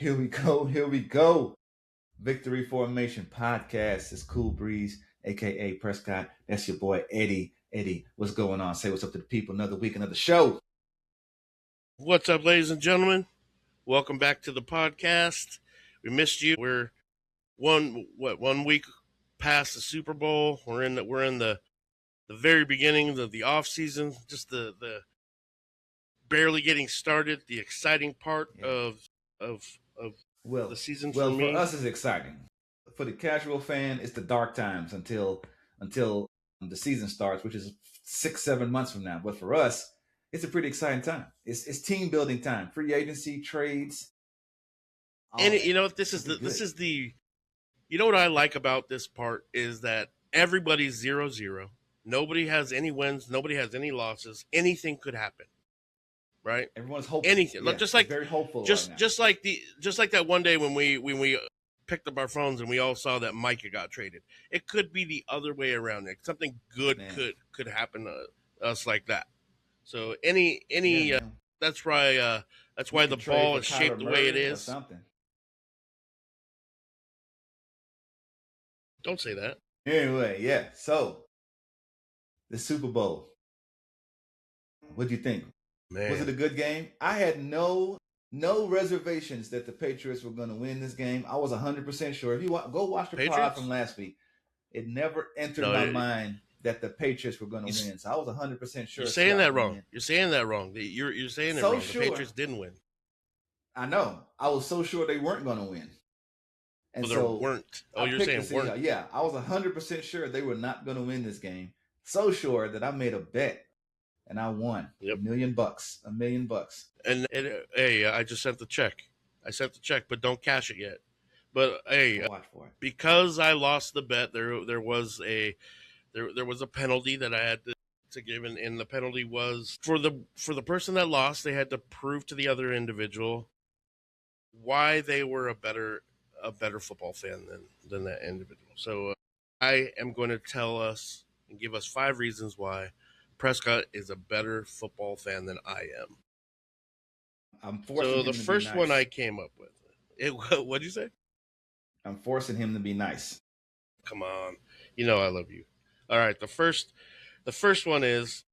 Here we go. Here we go. Victory Formation Podcast. It's Cool Breeze, aka Prescott. That's your boy Eddie. Eddie, what's going on? Say what's up to the people. Another week, another show. What's up, ladies and gentlemen? Welcome back to the podcast. We missed you. We're one week past the Super Bowl. We're in the very beginning of the off season, just the barely getting started, the exciting part of the season for me. For us, it's exciting. For the casual fan, it's the dark times until the season starts, which is 6-7 months from now. But for us, it's a pretty exciting time. It's team building time, free agency, trades. And you know, this is the you know what I like about this part is that everybody's 0-0. Nobody has any wins. Nobody has any losses. Anything could happen, right? Everyone's hopeful. Anything, yeah, just like very hopeful. Just right now. just like that one day when we picked up our phones and we all saw that Micah got traded. It could be the other way around. Something good could happen to us like that. So that's why the ball is shaped the way it is. Something. Don't say that. Anyway, yeah. So the Super Bowl. What do you think? Man. Was it a good game? I had no reservations that the Patriots were going to win this game. I was 100% sure. If you go watch the pod from last week, it never entered my mind that the Patriots were going to win. So I was 100% sure. You're saying that wrong. You're saying that wrong. You're saying it wrong. Sure. The Patriots didn't win. I know. I was so sure they weren't going to win. And so weren't. Oh, you're saying weren't. Yeah, I was 100% sure they were not going to win this game. So sure that I made a bet. And I won $1 million. $1 million. And hey, I just sent the check. I sent the check, but don't cash it yet. But hey, watch for it. Because I lost the bet, there was a penalty that I had to give, and the penalty was for the person that lost. They had to prove to the other individual why they were a better football fan than that individual. So I am going to tell us and give us 5 reasons why Prescott is a better football fan than I am. I'm forcing him to be nice. So the first one I came up with. What'd you say? I'm forcing him to be nice. Come on. You know I love you. All right, the first one is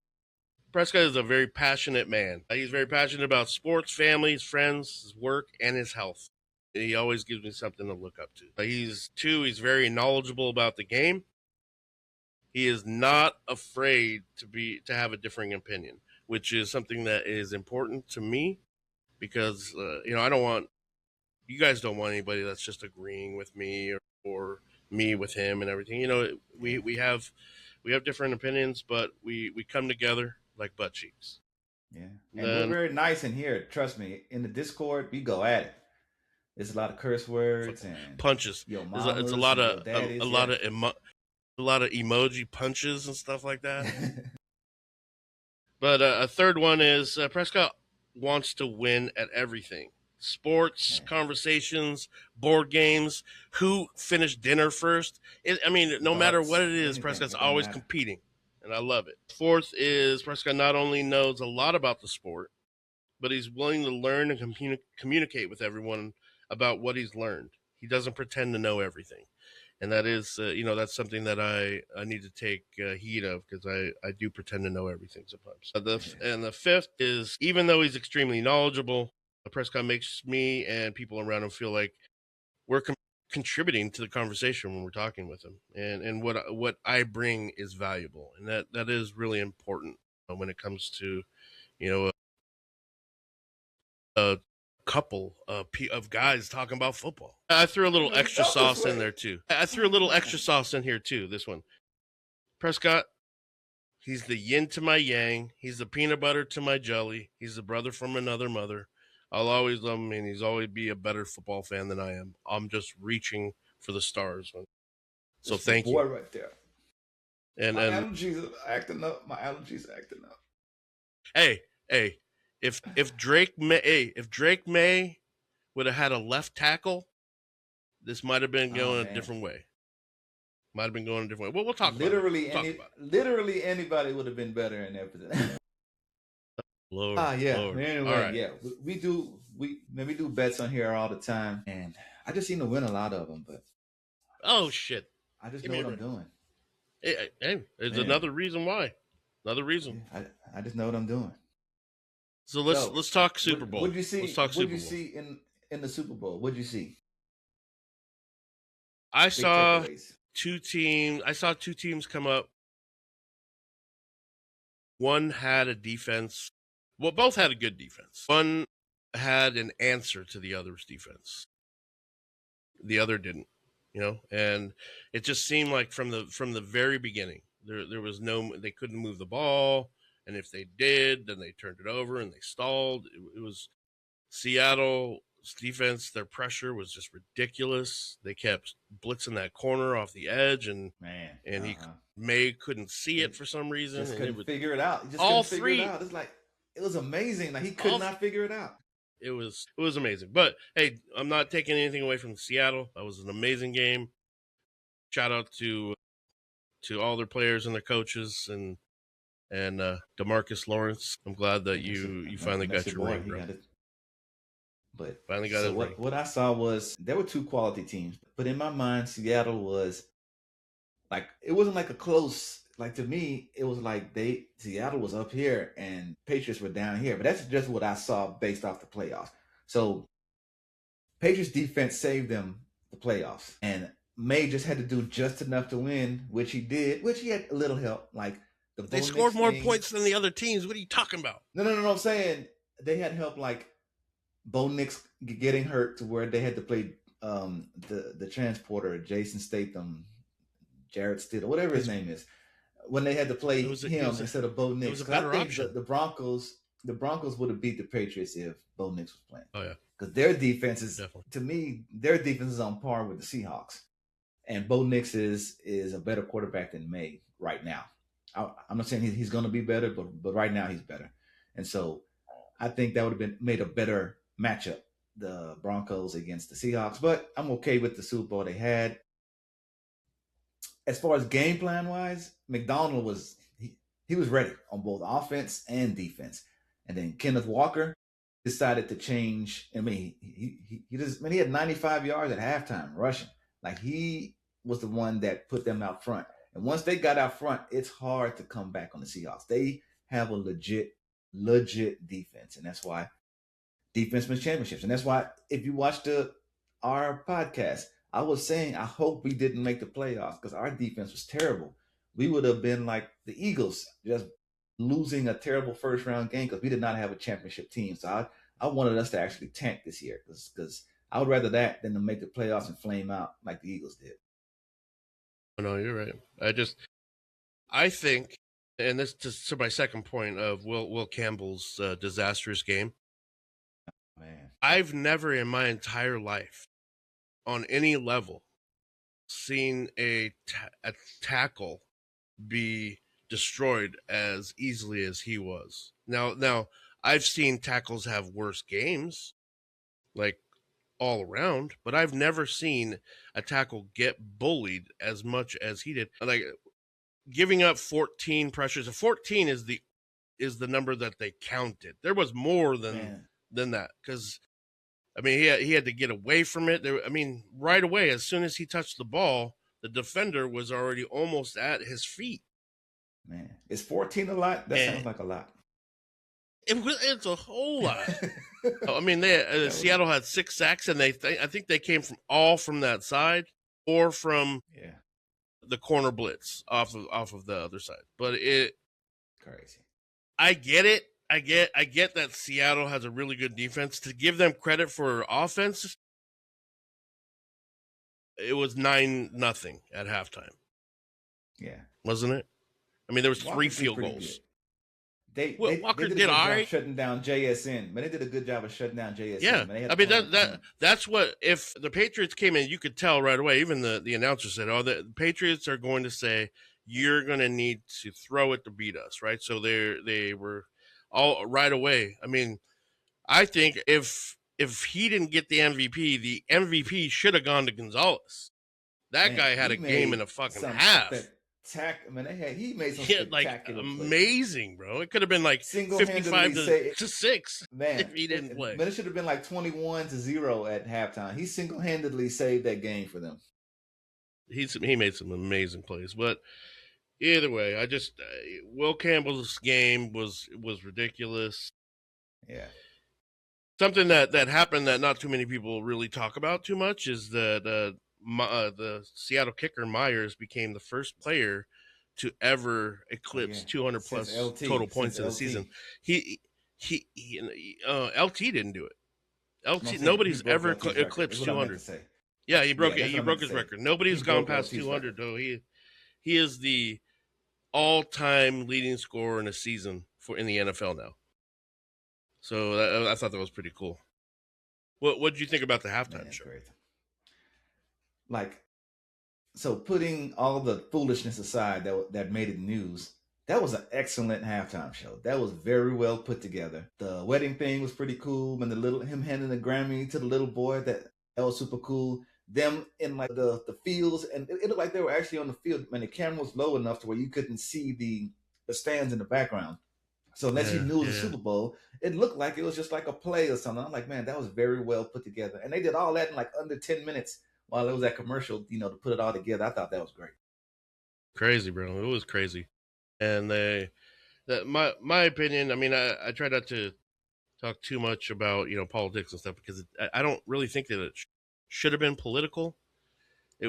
Prescott is a very passionate man. He's very passionate about sports, family, his friends, his work, and his health. He always gives me something to look up to. He's very knowledgeable about the game. He is not afraid to have a differing opinion, which is something that is important to me because I don't want you guys don't want anybody that's just agreeing with me or me with him and everything. We have different opinions, but we come together like butt cheeks. Yeah, and we're very nice in here. Trust me. In the Discord, we go at it. There's a lot of curse words and punches. It's a lot of a lot of emoji punches and stuff like that. But a third one is Prescott wants to win at everything. Sports, conversations, board games, who finished dinner first. No matter what it is, Prescott's always competing, and I love it. Fourth is Prescott not only knows a lot about the sport, but he's willing to learn and communicate with everyone about what he's learned. He doesn't pretend to know everything. And that is, that's something that I need to take heed of because I do pretend to know everything sometimes. And the fifth is, even though he's extremely knowledgeable, Prescott makes me and people around him feel like we're contributing to the conversation when we're talking with him. And what I bring is valuable. And that is really important when it comes to, a couple of guys talking about football. I threw a little extra sauce in there too. This one. Prescott, he's the yin to my yang. He's the peanut butter to my jelly. He's the brother from another mother. I'll always love him, and he's always be a better football fan than I am. I'm just reaching for the stars. So thank you. Boy right there. And my allergies are acting up. Hey. If Drake May would have had a left tackle, this might have been going a different way. Well, we'll talk about it. Literally anybody would have been better in that position. Lord. Anyway, all right. yeah, we do bets on here all the time, and I just seem to win a lot of them. But Shit! I just know what I'm doing. Hey, there's another reason why. Another reason. Yeah, I just know what I'm doing. So let's talk Super Bowl. What'd you see? Let's talk Super Bowl. What'd you see in the Super Bowl? What'd you see? I saw two teams come up. One had a defense. Well, both had a good defense. One had an answer to the other's defense. The other didn't, and it just seemed like from the very beginning, there was they couldn't move the ball, and if they did, then they turned it over and they stalled. It was Seattle's defense. Their pressure was just ridiculous. They kept blitzing that corner off the edge, and May couldn't see it for some reason. Just couldn't figure it out. It's like it was amazing. Like he could not figure it out. It was amazing. But hey, I'm not taking anything away from Seattle. That was an amazing game. Shout out to all their players and their coaches and DeMarcus Lawrence. I'm glad that you finally got your ring, bro. But finally got it. What I saw was there were two quality teams, but in my mind, Seattle was like it wasn't like a close. Like to me, it was like Seattle was up here and Patriots were down here. But that's just what I saw based off the playoffs. So Patriots defense saved them the playoffs, and May just had to do just enough to win, which he did. Which he had a little help. Like they scored more points than the other teams. What are you talking about? No. I'm saying they had help. Like Bo Nix getting hurt to where they had to play the transporter, Jason Statham, Jared Stidham, whatever his name is. When they had to play him instead of Bo Nix. It was a better option. The Broncos would have beat the Patriots if Bo Nix was playing. Oh, yeah. Because their defense is, to me, their defense is on par with the Seahawks. And Bo Nix is a better quarterback than May right now. I'm not saying he's going to be better, but right now he's better. And so I think that would have made a better matchup, the Broncos against the Seahawks. But I'm okay with the Super Bowl they had. As far as game plan wise, McDonald was he was ready on both offense and defense. And then Kenneth Walker decided to change. I mean, he had 95 yards at halftime rushing. Like he was the one that put them out front. And once they got out front, it's hard to come back on the Seahawks. They have a legit defense, and that's why defense wins championships. And that's why if you watched our podcast, I was saying I hope we didn't make the playoffs because our defense was terrible. We would have been like the Eagles, just losing a terrible first round game because we did not have a championship team. So I wanted us to actually tank this year because I would rather that than to make the playoffs and flame out like the Eagles did. No, you're right. I think, and this to my second point of Will Campbell's disastrous game. Man, I've never in my entire life, on any level, seen a tackle be destroyed as easily as he was. Now I've seen tackles have worse games, like all around, but I've never seen a tackle get bullied as much as he did. Like giving up 14 pressures. 14 is the number that they counted. There was more than that because I mean he had to get away from it. Right away as soon as he touched the ball, the defender was already almost at his feet. Man, is 14 a lot? That sounds like a lot. It's a whole lot. I mean, Seattle had 6 sacks, and I think they came from that side or from the corner blitz off of the other side. But crazy. I get it. I get that Seattle has a really good defense. To give them credit for offense, it was 9-0 at halftime. Yeah, wasn't it? I mean, there was 3 field goals. Walker did all right shutting down JSN. Man, they did a good job of shutting down JSN. Yeah, man, that's what if the Patriots came in, you could tell right away. Even the announcer said, "Oh, the Patriots are going to say you're going to need to throw it to beat us." Right? So they were all right away. I mean, I think if he didn't get the MVP should have gone to Gonzalez. That guy had a game and a fucking half. He made some like spectacular amazing, plays. bro. It could have been like 55 to 6 if he didn't play. But it should have been like 21-0 at halftime. He single-handedly saved that game for them. He made some amazing plays, but either way, I just Will Campbell's game was ridiculous. Yeah. Something that happened that not too many people really talk about too much is that the Seattle kicker Myers became the first player to ever eclipse 200 plus total points in a season. LT didn't do it. Nobody's ever eclipsed 200. Yeah, he broke it. He broke his record. Nobody's gone past 200 though. He is the all-time leading scorer in a season in the NFL now. So I thought that was pretty cool. What did you think about the halftime show? Great. So putting all the foolishness aside that made it news, that was an excellent halftime show. That was very well put together. The wedding thing was pretty cool, and him handing the Grammy to the little boy, that was super cool. Them in like the fields, and it looked like they were actually on the field, and the camera was low enough to where you couldn't see the stands in the background. So unless you knew it was a Super Bowl, it looked like it was just like a play or something. I'm like, man, that was very well put together. And they did all that in like under 10 minutes while it was that commercial, to put it all together. I thought that was great. Crazy, bro. It was crazy. And my opinion, I mean, I try not to talk too much about, politics and stuff because I don't really think that it should have been political. I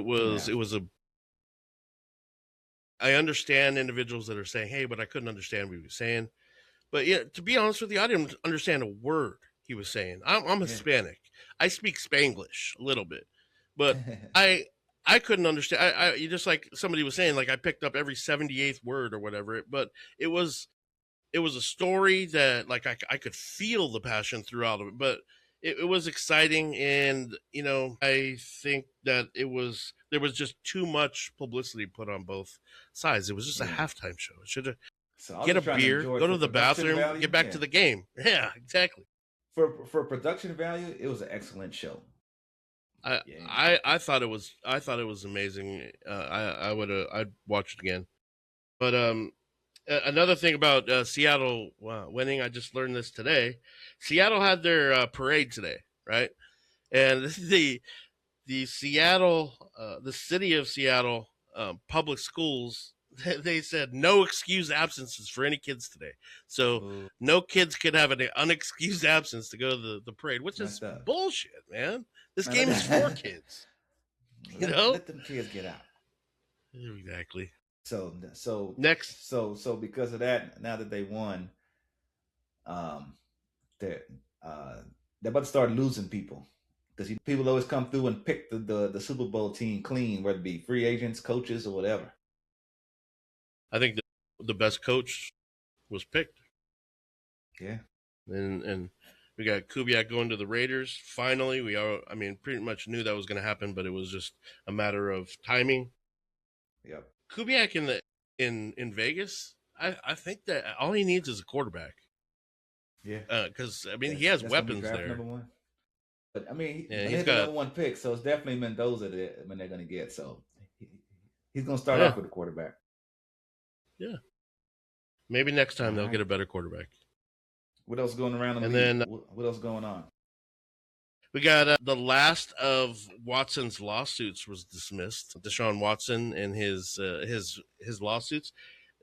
understand individuals that are saying, hey, but I couldn't understand what he was saying. But yeah, to be honest with you, I didn't understand a word he was saying. I'm Hispanic. I speak Spanglish a little bit, but I couldn't understand. I just like somebody was saying, like I picked up every 78th word or whatever. But it was a story that like I could feel the passion throughout of it. But it was exciting, and I think that there was just too much publicity put on both sides. It was just a halftime show. It should have. So get a beer, go to the bathroom, get back to the game. Yeah, exactly. For production value, it was an excellent show. I thought it was amazing. I'd watch it again. But another thing about Seattle winning, I just learned this today. Seattle had their parade today, right? And this is the Seattle, the city of Seattle public schools. They said no excused absences for any kids today. So no kids could have an unexcused absence to go to the parade, which is bullshit, man. This game is for kids. Let them kids get out. Exactly. So next. So because of that, now that they won, they're about to start losing people. Because people always come through and pick the Super Bowl team clean, whether it be free agents, coaches, or whatever. I think the best coach was picked. Yeah. And we got Kubiak going to the Raiders. Finally, pretty much knew that was going to happen, but it was just a matter of timing. Yep. Kubiak in Vegas, I think that all he needs is a quarterback. Yeah. Because he has weapons there. Number one. But he's got the number one pick, so it's definitely Mendoza that they're going to get. So he's going to start off with a quarterback. Yeah. Maybe next time they'll get a better quarterback. What else going around the league? Then what else going on? We got the last of Watson's lawsuits was dismissed. Deshaun Watson and his lawsuits.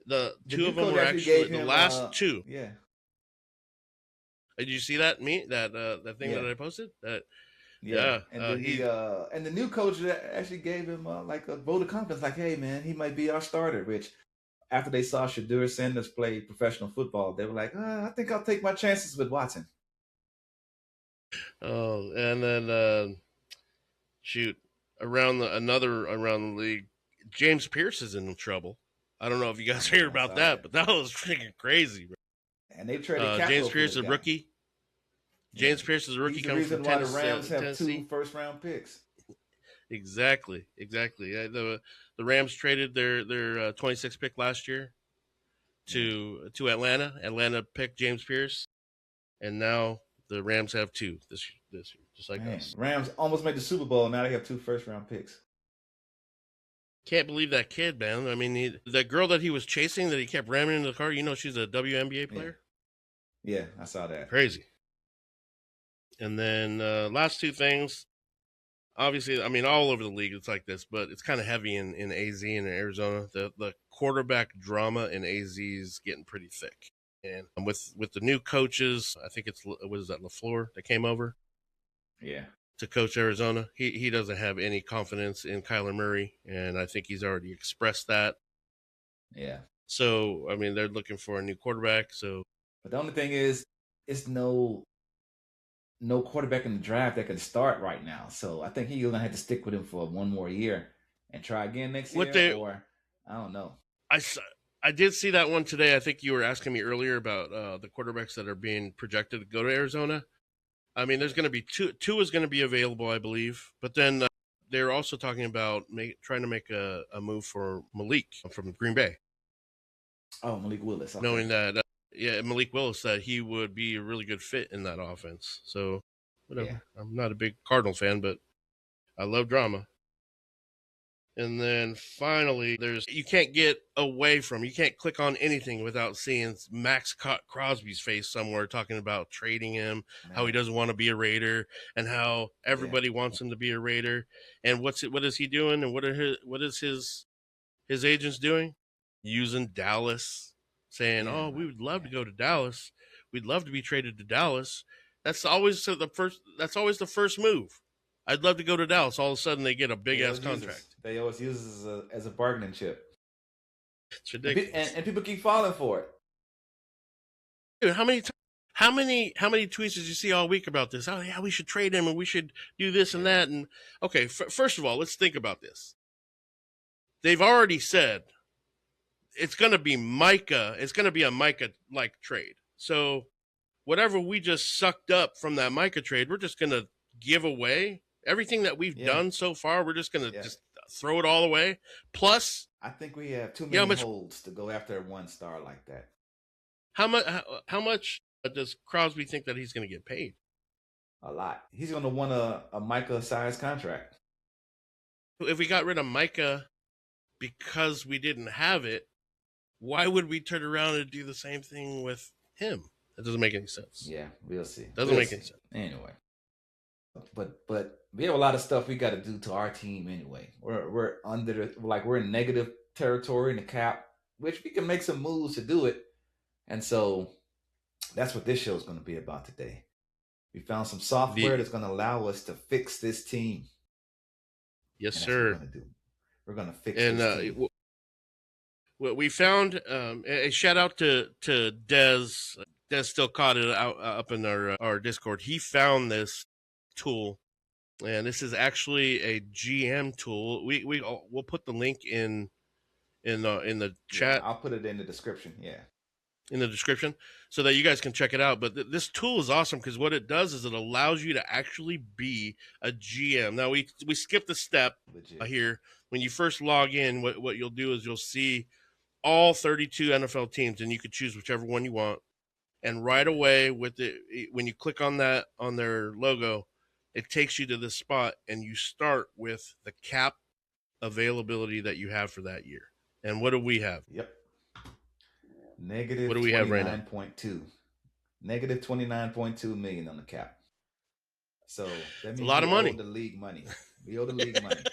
The two of them were actually the last two. Yeah. Did you see that that thing that I posted? Yeah. And the new coach actually gave him like a vote of confidence, like, hey man, he might be our starter. Which after they saw Shedeur Sanders play professional football, they were like, I think I'll take my chances with Watson. Oh, and then around the league, James Pierce is in trouble. I don't know if you guys heard about that, but that was freaking crazy, bro. And they traded James Pierce, a rookie. James Pierce is a rookie coming from Tennessee. The Rams have 2 first-round picks. Exactly. The Rams traded their 26th pick last year to Atlanta. Atlanta picked James Pierce, and now the Rams have 2 this year, just like us. Rams almost made the Super Bowl. Now they have 2 first-round picks. Can't believe that kid, man. I mean, the girl that he was chasing that he kept ramming into the car, she's a WNBA player? Yeah, I saw that. Crazy. And then last two things. Obviously, I mean, all over the league it's like this, but it's kind of heavy in AZ and in Arizona. The quarterback drama in AZ is getting pretty thick. And with the new coaches, I think was that LaFleur that came over? Yeah. To coach Arizona. He doesn't have any confidence in Kyler Murray, and I think he's already expressed that. Yeah. So, I mean, they're looking for a new quarterback. So, but the only thing is, it's no quarterback in the draft that can start right now. So I think he's gonna have to stick with him for one more year and try again next year. Or I don't know. I did see that one today. I think you were asking me earlier about the quarterbacks that are being projected to go to Arizona. I mean, there's going to be two is going to be available, I believe. But then they're also talking about trying to make a move for Malik from Green Bay. Oh, Malik Willis. Okay. Knowing that, Malik Willis, that he would be a really good fit in that offense. So, whatever. Yeah. I'm not a big Cardinal fan, but I love drama. And then finally, you can't get away from, you can't click on anything without seeing Max Crosby's face somewhere talking about trading him, how he doesn't want to be a Raider, and how everybody wants him to be a Raider. And what is he doing? And what is his agents doing? Using Dallas, saying, we would love to go to Dallas. We'd love to be traded to Dallas. That's always the first move. I'd love to go to Dallas. All of a sudden, they get a big-ass contract. They always use it as a bargaining chip. It's ridiculous. And people keep falling for it. Dude, how many tweets did you see all week about this? Oh, yeah, we should trade him, and we should do this and that. And okay, first of all, let's think about this. They've already said it's going to be Micah. It's going to be a Micah-like trade. So whatever we just sucked up from that Micah trade, we're just going to give away. Everything that we've done so far, we're just going to just throw it all away. Plus, I think we have too many holds to go after a one star like that. How much does Crosby think that he's going to get paid? A lot. He's going to want a Micah-sized contract. If we got rid of Micah because we didn't have it, why would we turn around and do the same thing with him? That doesn't make any sense. Yeah, we'll see. Doesn't make any sense. Anyway. But we have a lot of stuff we got to do to our team anyway. We're we're in negative territory in the cap, which we can make some moves to do it. And so that's what this show is going to be about today. We found some software that's going to allow us to fix this team. Yes, sir. We're going to fix this team. We found a shout out to Dez. Dez still caught it up in our Discord. He found this tool, and this is actually a GM tool. We'll put the link in the chat. I'll put it in the description. In the description, so that you guys can check it out. But this tool is awesome because what it does is it allows you to actually be a GM. Now we skipped a step here. When you first log in, what you'll do is you'll see all 32 NFL teams, and you could choose whichever one you want. And right away when you click on their logo, it takes you to this spot, and you start with the cap availability that you have for that year. And what do we have? Yep. Negative. What do we have right now? Negative 29.2 million on the cap. So that means a lot of money. The league money. We owe the league money.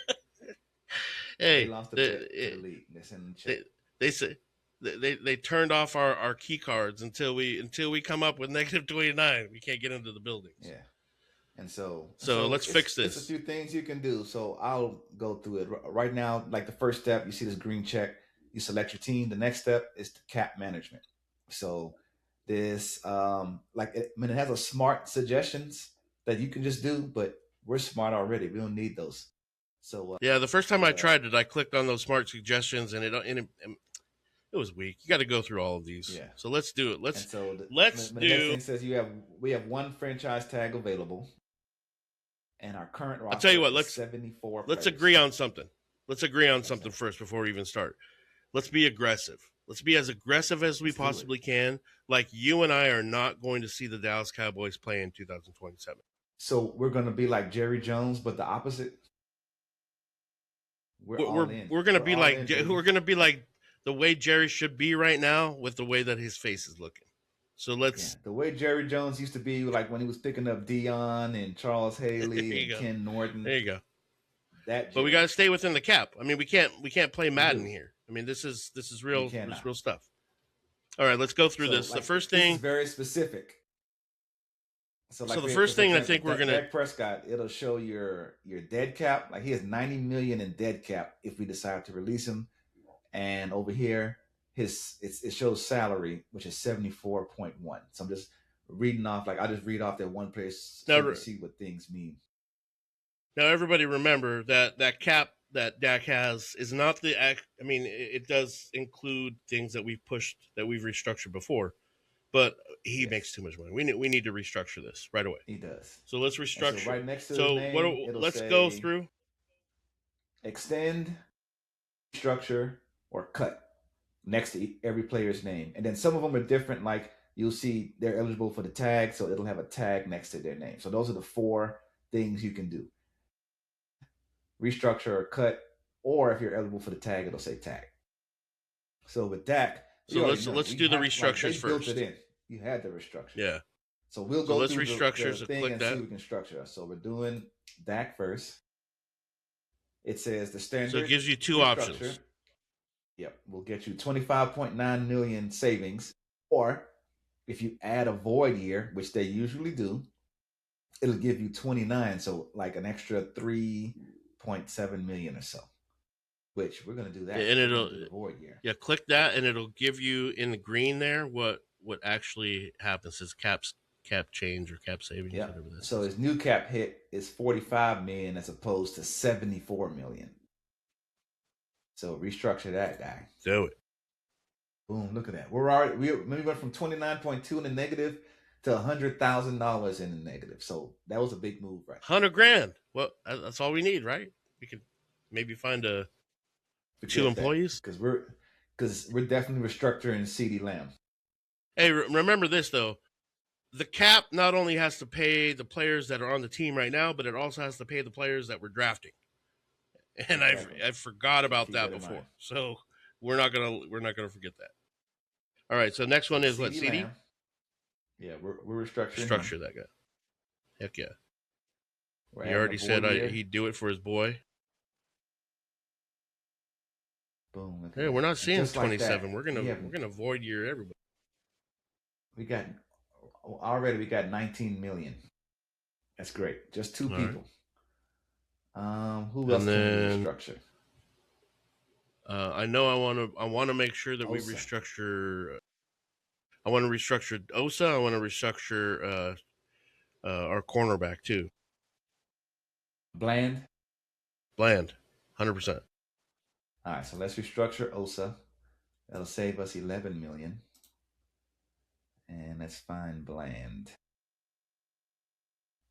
Hey, they lost the league. That's in the check. They say they turned off our key cards until we come up with negative 29. We can't get into the buildings. Yeah. And so let's fix this. There's a few things you can do. So I'll go through it right now. Like the first step, you see this green check. You select your team. The next step is the cap management. So this, it has a smart suggestions that you can just do, but we're smart already. We don't need those. So the first time I tried it, I clicked on those smart suggestions, and it was weak. You got to go through all of these. Yeah. So let's do it. The next thing says we have one franchise tag available. And our current roster, I'll tell you what, let's 74 let's players. Agree on something. Let's agree on something first before we even start. Let's be aggressive. Let's be as aggressive as we possibly can. Like, you and I are not going to see the Dallas Cowboys play in 2027. So we're going to be like Jerry Jones, but the opposite? We're all in. We're gonna be like in, we're gonna be like the way Jerry should be right now with the way that his face is looking. So let's the way Jerry Jones used to be, like when he was picking up Dion and Charles Haley and go. Ken Norton. There you go. That, but we got to stay within the cap. I mean, we can't play Madden here. I mean, this is real stuff. All right, let's go through this. The first thing is very specific. So the first thing I think we're gonna Dak Prescott, it'll show your dead cap. Like he has $90 million in dead cap if we decide to release him, and over here it shows salary, which is 74.1. So I'm just reading off. Like I just read off that one place to see what things mean. Now everybody remember that cap that Dak has is not the. I mean, it does include things that we've pushed, that we've restructured before. But he makes too much money. We need to restructure this right away. He does. So let's restructure. So right next to his name, let's go through. Extend, restructure, or cut next to every player's name. And then some of them are different. Like you'll see they're eligible for the tag, so it'll have a tag next to their name. So those are the 4 things you can do. Restructure or cut, or if you're eligible for the tag, it'll say tag. So with Dak, so let's do the restructures first. Built it in. You had the restructure. Yeah. So we'll go through restructures the thing and see if we can structure. So we're doing Dak first. It says the standard. So it gives you 2 options. Yep. We'll get you 25.9 million savings. Or if you add a void year, which they usually do, it'll give you 29. So like an extra 3.7 million or so. Which we're gonna do that. And it'll void year. Yeah, click that and it'll give you in the green there what actually happens is cap change or cap savings. Yeah. Whatever that so is. His new cap hit is 45 million as opposed to 74 million. So restructure that guy. Do it. Boom! Look at that. We went from 29.2 in the negative to $100,000 in the negative. So that was a big move, right? $100,000. Well, that's all we need, right? We could maybe find 2 employees because we're definitely restructuring CeeDee Lamb. Hey, remember this though. The cap not only has to pay the players that are on the team right now, but it also has to pay the players that we're drafting. And exactly. I forgot about that before. So we're not gonna forget that. All right. So next one is what, CeeDee? Yeah, we're restructuring. Structure that guy. Heck yeah. He already said he'd do it for his boy. Boom. Hey, we're not seeing 27. Like we're gonna void year everybody. We got 19 million. That's great. Just 2 people. Right. Who else can we restructure? I know I want to make sure that we restructure. I want to restructure Osa. I want to restructure our cornerback too. Bland, 100%. All right, so let's restructure Osa. That'll save us 11 million. And let's find Bland.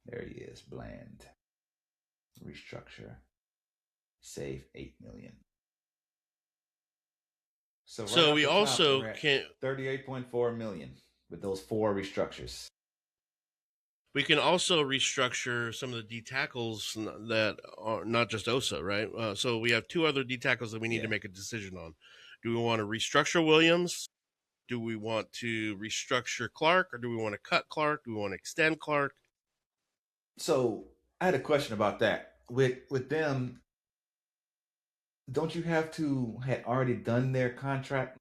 There he is, Bland. Restructure. Save 8 million. So we also can 38.4 million with those 4 restructures. We can also restructure some of the D tackles that are not just Osa, right? So we have 2 other D tackles that we need to make a decision on. Do we want to restructure Williams? Do we want to restructure Clark, or do we want to cut Clark? Do we want to extend Clark? So I had a question about that. With them, don't you have to had already done their contract?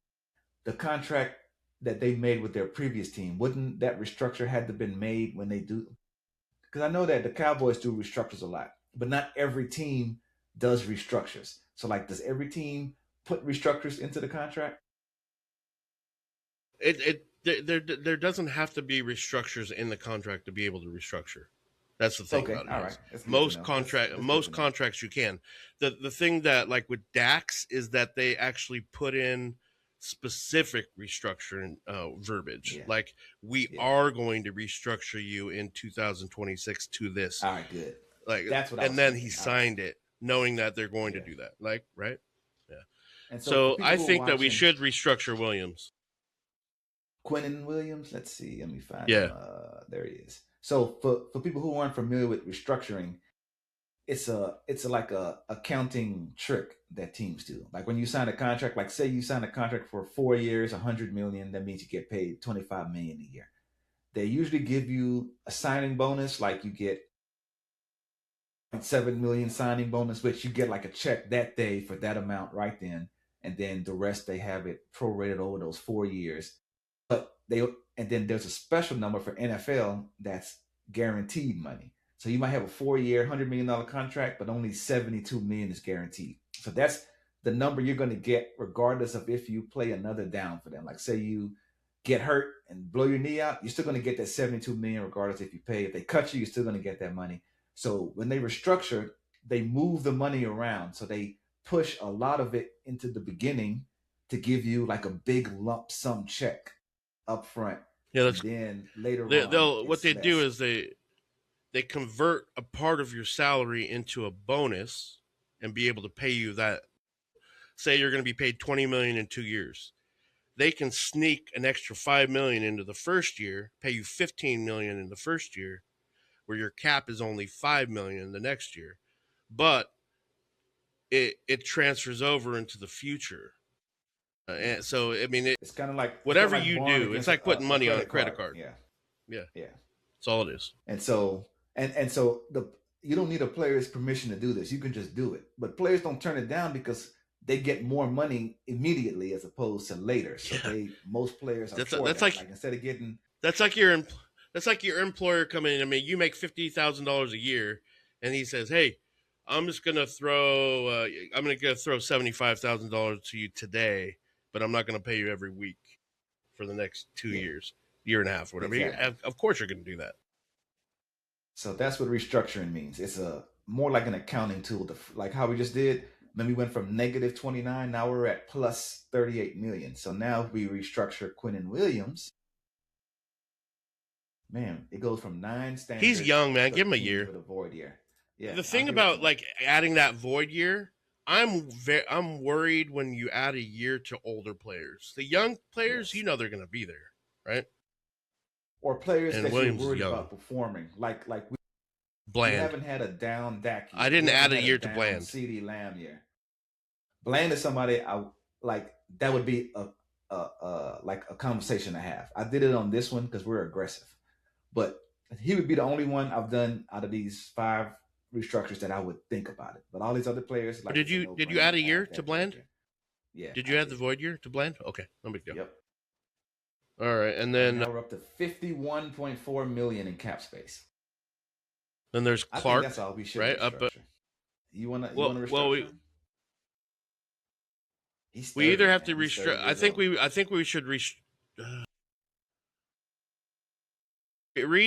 The contract that they made with their previous team, wouldn't that restructure had to been made when they do? Because I know that the Cowboys do restructures a lot, but not every team does restructures. So like, does every team put restructures into the contract? There doesn't have to be restructures in the contract to be able to restructure. That's the thing about it. All right. Most contracts you can. The thing that like with Dax is that they actually put in specific restructuring verbiage. Yeah. Like we are going to restructure you in 2026 to this. All right, good. Like that's what. And then he signed it, knowing that they're going to do that. Like right. Yeah. And so I think that we should restructure Williams. Quinnen Williams. Let's see. Let me find him. There he is. So for people who aren't familiar with restructuring, it's like a accounting trick that teams do. Like when you sign a contract, like say you sign a contract for 4 years, 100 million, that means you get paid 25 million a year. They usually give you a signing bonus, like you get 7 million signing bonus, which you get like a check that day for that amount right then, and then the rest they have it prorated over those 4 years. But they and then there's a special number for NFL that's guaranteed money. So you might have a 4 year, $100 million contract, but only 72 million is guaranteed. So that's the number you're going to get regardless of if you play another down for them. Like say you get hurt and blow your knee out, you're still going to get that 72 million regardless if you pay. If they cut you, you're still going to get that money. So when they restructure, they move the money around. So they push a lot of it into the beginning to give you like a big lump sum check up front. Yeah, that's, and then later on, what they do is they convert a part of your salary into a bonus and be able to pay you that. Say you're going to be paid 20 million in 2 years. They can sneak an extra 5 million into the first year, pay you 15 million in the first year, where your cap is only 5 million the next year. But it transfers over into the future. And so, I mean, it's kind of like whatever you do, it's like putting money on a credit card. Yeah. That's all it is. And so, and so you don't need a player's permission to do this. You can just do it. But players don't turn it down because they get more money immediately as opposed to later. So most players are that's like instead of getting that's like your employer coming in. I mean, you make $50,000 a year, and he says, "Hey, I'm just gonna throw $75,000 to you today, but I'm not gonna pay you every week for the next 2 years, year and a half, whatever." Exactly. Of course, you're gonna do that. So that's what restructuring means. It's more like an accounting tool, like how we just did. Then we went from negative 29. Now we're at plus 38 million. So now we restructure Quinnen Williams. Man, it goes from 9 standard. He's young, man. Give him a year. With a void year. Yeah. The thing about like adding that void year, I'm worried when you add a year to older players. The young players, you know, they're going to be there, right? Or players that you're worried about performing, like Bland. We haven't had a down Dak year. I didn't add a year to Bland. CeeDee Lamb year. Bland is somebody I like. That would be like a conversation to have. I did it on this one because we're aggressive, but he would be the only one I've done out of these 5 restructures that I would think about it. But all these other players, like, did you add a year to Bland? Yeah. Did you add the void year to Bland? Okay, no big deal. Yep. All right, and then now we're up to 51.4 million in cap space. Then there's Clark. That's all we should restructure. You want to restructure? We either have to restructure. I think we should read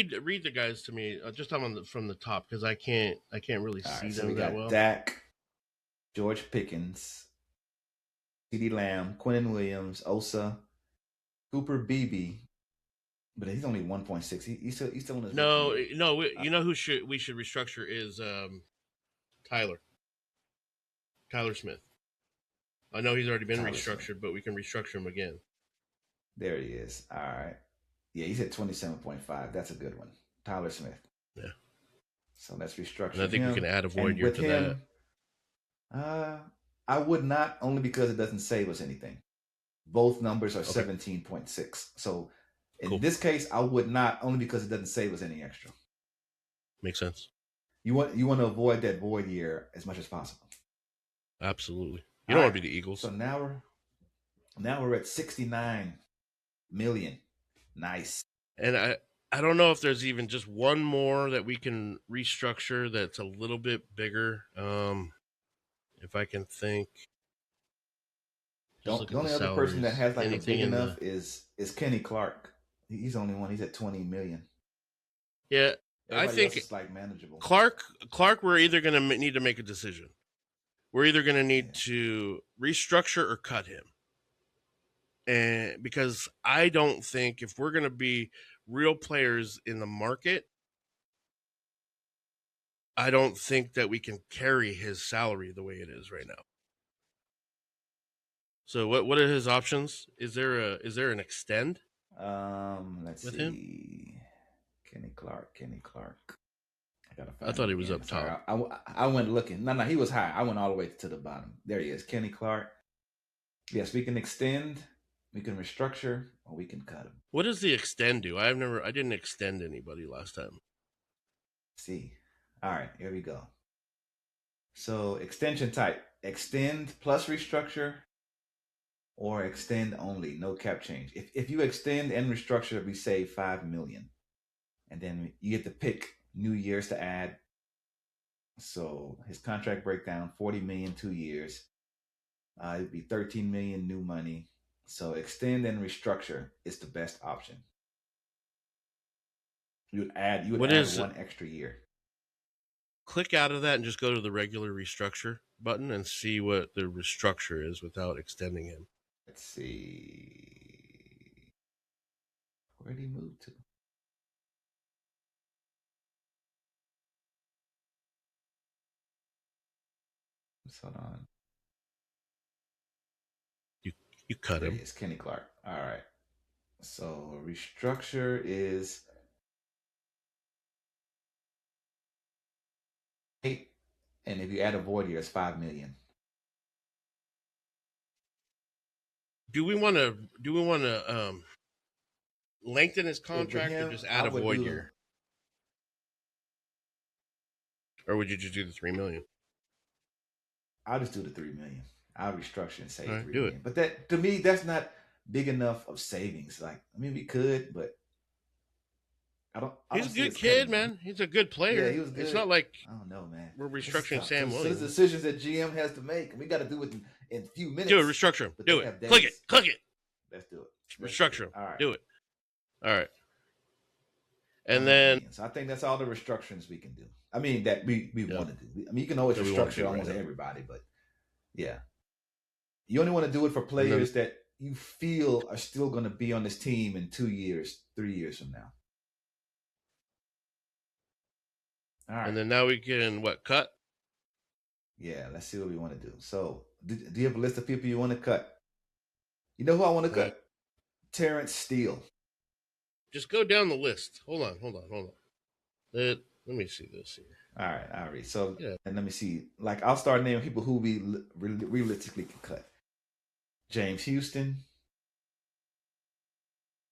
the guys to me. Just from the top because I can't really see them that well. Dak, George Pickens, CeeDee Lamb, Quinnen Williams, Osa, Cooper Beebe. But he's only 1.6. He's still in his you know who we should restructure is Tyler Smith. I know he's already been restructured, but we can restructure him again. There he is. All right. Yeah, he's at 27.5. That's a good one. Tyler Smith. Yeah. So let's restructure and I think him. we can add a void year to him, that. I would not, only because it doesn't save us anything. Both numbers are 17.6. So in this case, I would not, only because it doesn't save us any extra. Makes sense. You want to avoid that void year as much as possible. Absolutely. You don't want to be the Eagles. So now we're at 69 million. Nice. And I don't know if there's even just one more that we can restructure that's a little bit bigger. If I can think. The only other person that has like a big enough is Kenny Clark. He's the only one. He's at 20 million. Yeah, everybody I think else is like manageable. Clark, we're either going to need to make a decision. We're either going to need to restructure or cut him. And because I don't think if we're going to be real players in the market, I don't think that we can carry his salary the way it is right now. So what are his options? Is there an extend? Let's see. Kenny Clark. I thought he was up top. I went looking. No, he was high. I went all the way to the bottom. There he is, Kenny Clark. Yes, we can extend, we can restructure, or we can cut him. What does the extend do? I didn't extend anybody last time. See. All right, here we go. So extension type, extend plus restructure, or extend only, no cap change. If you extend and restructure, we save $5 million. And then you get to pick new years to add. So his contract breakdown, $40 million, 2 years. It'd be $13 million new money. So extend and restructure is the best option. You would add one extra year. Click out of that and just go to the regular restructure button and see what the restructure is without extending him. Let's see. Where did he move to? Hold on. You cut him. It's Kenny Clark. All right. So restructure is 8, and if you add a void year, it's $5 million. Do we want to lengthen his contract or just add a void year? Or would you just do the $3 million? I'll just do the $3 million. I'll restructure and save $3 million. But that, to me, that's not big enough of savings. Like, I mean, we could, but he's a good kid, man. He's a good player. Yeah, he was good. It's not like I don't know, man. We're restructuring Sam Williams. So there's decisions that GM has to make, and we got to do it in a few minutes. Do it. Restructure him. Do it. Click it. Let's do it. Restructure him. All right. Do it. All right. And then, so I think that's all the restructurings we can do. I mean, that we want to do. I mean, you can always restructure almost everybody, but yeah, you only want to do it for players that you feel are still going to be on this team in 2 years, 3 years from now. All right. And then now we can cut? Yeah, let's see what we want to do. So, do you have a list of people you want to cut? You know who I want to cut? Terrence Steele. Just go down the list. Hold on. Let me see this here. All right. So, and let me see. Like, I'll start naming people who we realistically can cut. James Houston.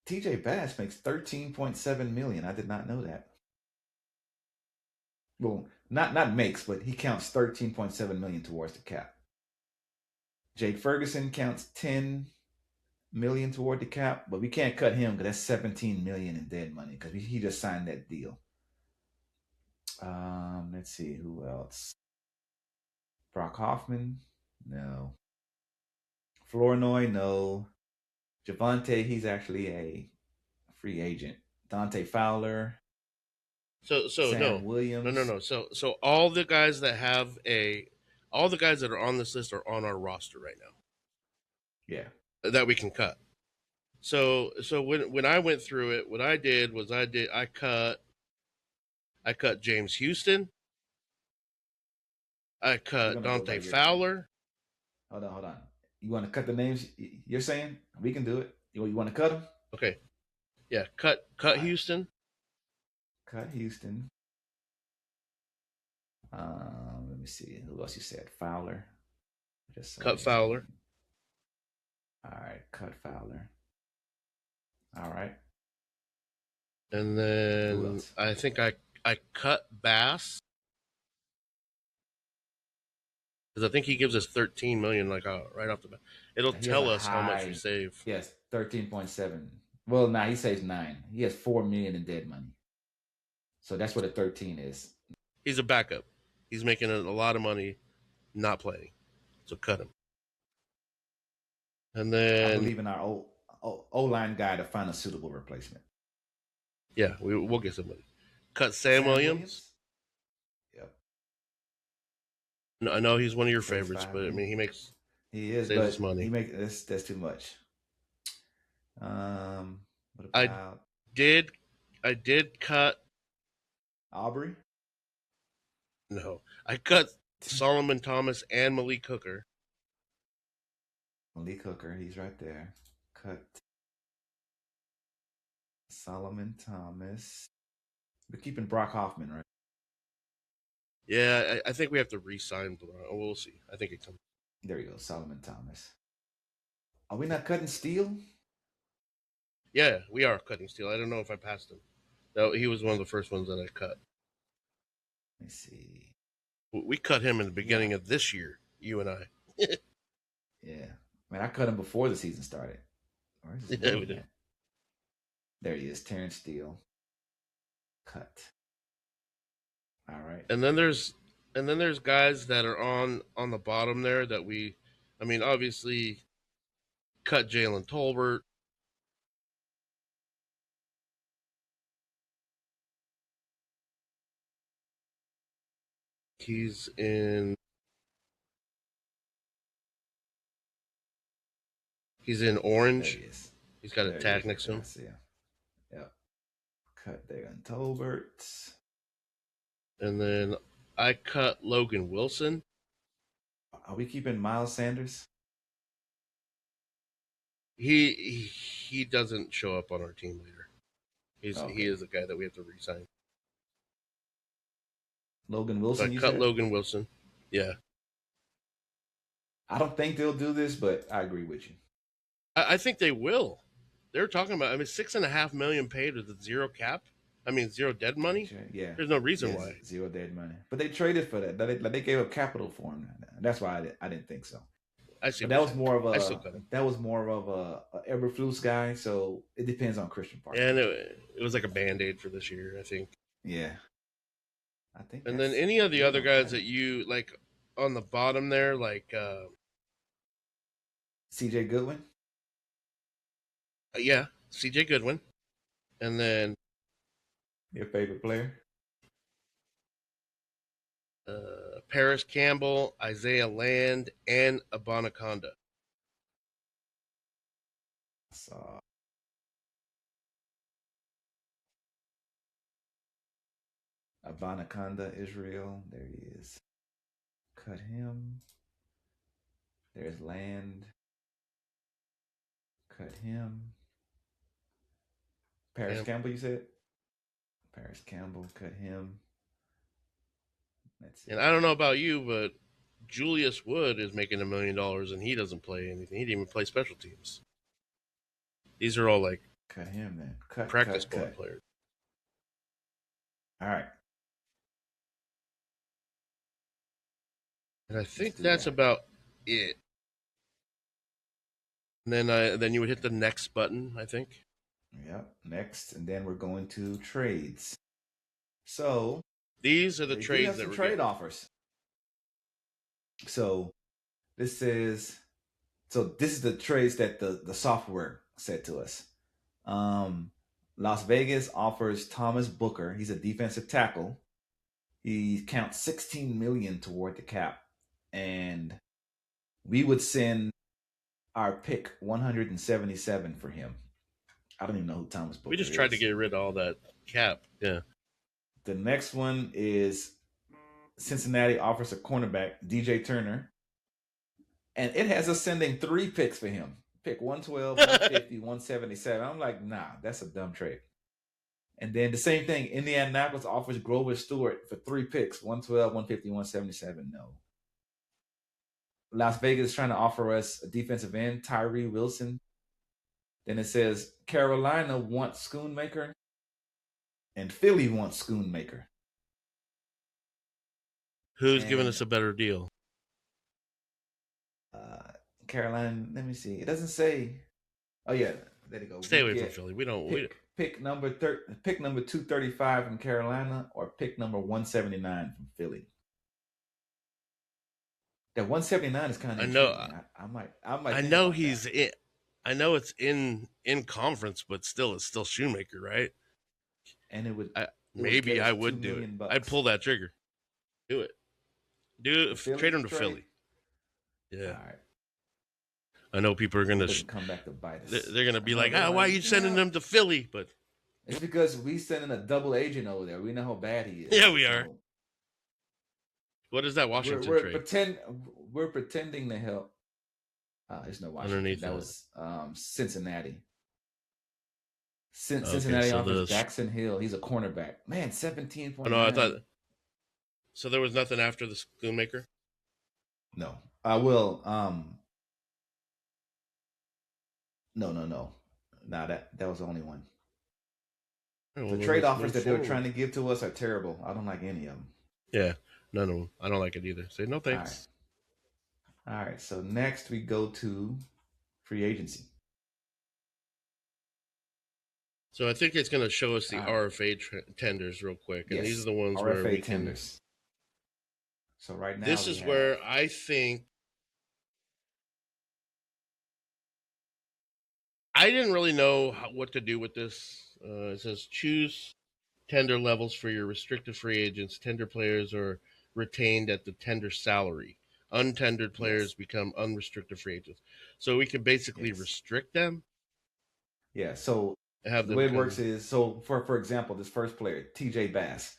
TJ Bass makes $13.7 million. I did not know that. Well, not makes, but he counts $13.7 million towards the cap. Jake Ferguson counts $10 million toward the cap, but we can't cut him because that's $17 million in dead money because he just signed that deal. Let's see who else. Brock Hoffman, no. Flournoy, no. Javonte, he's actually a free agent. Dante Fowler. So Sam no. Williams. No. So all the guys that are on this list are on our roster right now. Yeah. That we can cut. So when I went through it, what I did was I cut James Houston. I cut Dante Fowler. Hold on. You want to cut the names you're saying? We can do it. You want to cut them? Okay. Yeah, cut Houston. Cut Houston. Let me see. Who else you said? Fowler. Cut Fowler. All right, cut Fowler. All right. And then I think I cut Bass. Because I think he gives us $13 million right off the bat. It'll tell us how much we save. Yes, 13.7. Well, he saves 9. He has $4 million in dead money. So that's what a 13 is. He's a backup. He's making a lot of money not playing. So cut him. And then I believe in our O-line guy to find a suitable replacement. Yeah, we'll get somebody. Cut Sam Williams. Yep. No, I know he's one of your favorites, but I mean he is, but his money. That's too much. What about I did cut Aubrey? No. I cut Solomon Thomas and Malik Hooker. Malik Hooker, he's right there. Cut Solomon Thomas. We're keeping Brock Hoffman, right? Yeah, I think we have to re-sign Brown. We'll see. I think it comes. There you go, Solomon Thomas. Are we not cutting Steele? Yeah, we are cutting Steele. I don't know if I passed him. No, he was one of the first ones that I cut. Let me see. We cut him in the beginning of this year, you and I. Yeah. Man, I cut him before the season started. Where's his name at? There he is, Terrence Steele. Cut. All right. And then there's guys that are on the bottom there that obviously cut Jalen Tolbert. He's in orange. There he is. He's got a tag next to him. I see him. Yep. Cut Jalen Tolbert. And then I cut Logan Wilson. Are we keeping Miles Sanders? He doesn't show up on our team later. He is a guy that we have to re-sign. Logan Wilson, you cut Logan Wilson. Yeah. I don't think they'll do this, but I agree with you. I think they will. They're talking about, $6.5 million paid with zero cap. Zero dead money. Yeah. There's no reason why. Zero dead money. But they traded for that. They gave up capital for him. That's why I didn't think so. I see. But that was more of a Eberflus guy. So it depends on Christian Parker. And it was like a Band-Aid for this year, I think. Yeah. I think. And then any of the other guys that you like on the bottom there, like CJ Goodwin. Yeah, CJ Goodwin. And then your favorite player? Paris Campbell, Isaiah Land, and Abanaconda. Saw Abanaconda, Israel. There he is. Cut him. There's Land. Cut him. Paris Campbell, you said? Paris Campbell, cut him. And I don't know about you, but Julius Wood is making $1 million and he doesn't play anything. He didn't even play special teams. These are all like cut him, man. Practice squad players. All right. And I think that's about it. And then you would hit the next button, I think. Yep, next, and then we're going to trades. So these are the trades that we're trade offers. So this is the trades that the software said to us. Las Vegas offers Thomas Booker. He's a defensive tackle. He counts $16 million toward the cap, and we would send our pick 177 for him. I don't even know who Thomas Booker is. We just tried to get rid of all that cap. Yeah. The next one is Cincinnati offers a cornerback, DJ Turner. And it has us sending 3 picks for him. Pick 112, 150, 177. I'm like, nah, that's a dumb trade. And then the same thing, Indianapolis offers Grover Stewart for 3 picks, 112, 150, 177. No. Las Vegas is trying to offer us a defensive end, Tyree Wilson. Then it says Carolina wants Schoonmaker and Philly wants Schoonmaker. Who's giving us a better deal? Carolina, let me see. It doesn't say. Oh yeah, there you go. Stay away from Philly. We don't. Pick number 235 from Carolina or pick number 179 from Philly. That 179 is kind of. I know. I might. I know he's in. I know it's in conference, but it's still Shoemaker, right? And it would maybe I would do it. I'd pull that trigger. Do it. Trade him to Philly. Yeah. All right. I know people are gonna come back to bite us. They're gonna be like, why are you sending them to Philly? But it's because we sending a double agent over there. We know how bad he is. Yeah, we are. What is that Washington trade? We're pretending to help. There's no Washington. Underneath that was Cincinnati. Cincinnati offers Jackson Hill. He's a cornerback. Man, 17.9. No, I thought So there was nothing after the Schoonmaker? No. I will. No. Nah, that was the only one. Oh, The well, trade let's offers move that they were forward. trying to give to us are terrible. I don't like any of them. Yeah, none of them. I don't like it either. Say no thanks. All right. So next we go to free agency. So I think it's going to show us the RFA tenders real quick, and these are the ones RFA where we tenders. So right now this is where I think I didn't really know what to do with this. It says choose tender levels for your restricted free agents. Tender players are retained at the tender salary. Untendered players become unrestricted free agents. So we can basically restrict them. Yeah. So have the way it works is, so for example, this first player, TJ Bass,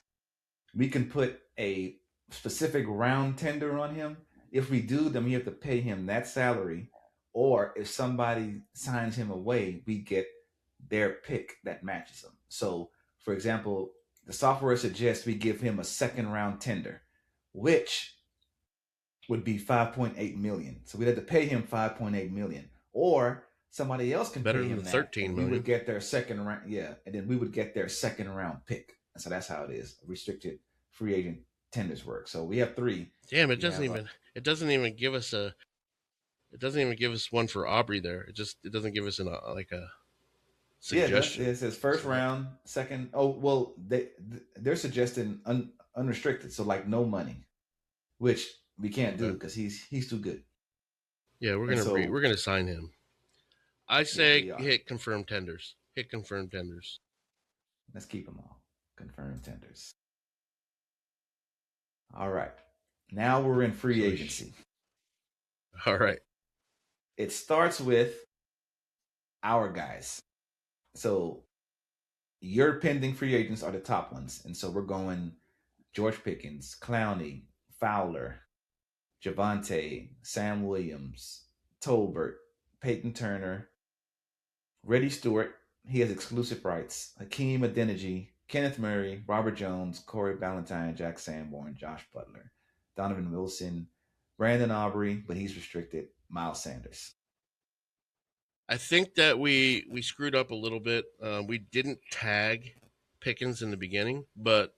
we can put a specific round tender on him. If we do, then we have to pay him that salary. Or if somebody signs him away, we get their pick that matches him. So, for example, the software suggests we give him a second round tender, which would be 5.8 million. So we'd have to pay him 5.8 million. Or somebody else can better pay than him 13 that. We would get their second round, and then we would get their second round pick. And so that's how it is. Restricted free agent tenders work. So we have 3. Damn, it doesn't even give us one for Aubrey there. It doesn't give us a suggestion. Yeah, it says first round, second. Oh, well, they're suggesting unrestricted, so like no money, which we can't do because he's too good. Yeah, we're gonna sign him. I say hit confirm tenders. Hit confirm tenders. Let's keep them all. Confirm tenders. All right. Now we're in free agency. All right. It starts with our guys. So your pending free agents are the top ones. And so we're going George Pickens, Clowney, Fowler, Javonte, Sam Williams, Tolbert, Peyton Turner, Reddy Stewart. He has exclusive rights. Hakeem Adeniji, Kenneth Murray, Robert Jones, Corey Ballantyne, Jack Sanborn, Josh Butler, Donovan Wilson, Brandon Aubrey, but he's restricted, Miles Sanders. I think that we screwed up a little bit. We didn't tag Pickens in the beginning, but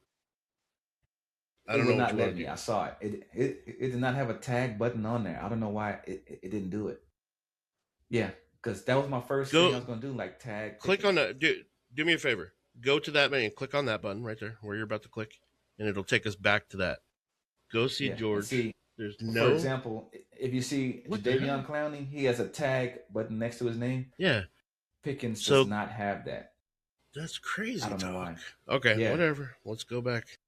I don't know what you want to do. I saw it. It did not have a tag button on there. I don't know why it didn't do it. Yeah, because that was my first thing I was going to do, like tag. Click on that. Do me a favor. Go to that menu and click on that button right there where you're about to click, and it'll take us back to that. Go see George. See, there's for example, if you see Jadeveon Clowney, he has a tag button next to his name. Yeah. Pickens does not have that. That's crazy. I don't know why. Okay, whatever. Let's go back.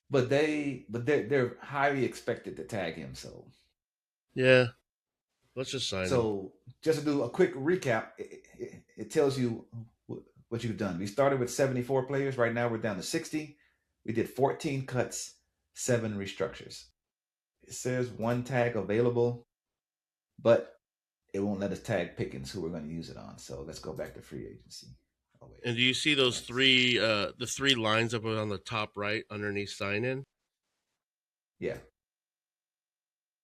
But they're highly expected to tag him, so yeah. Let's just sign him. So just to do a quick recap, it tells you what you've done. We started with 74 players. Right now we're down to 60. We did 14 cuts, 7 restructures. It says 1 tag available, but it won't let us tag Pickens, who we're going to use it on. So let's go back to free agency. And do you see those the 3 lines up on the top right underneath sign in? Yeah.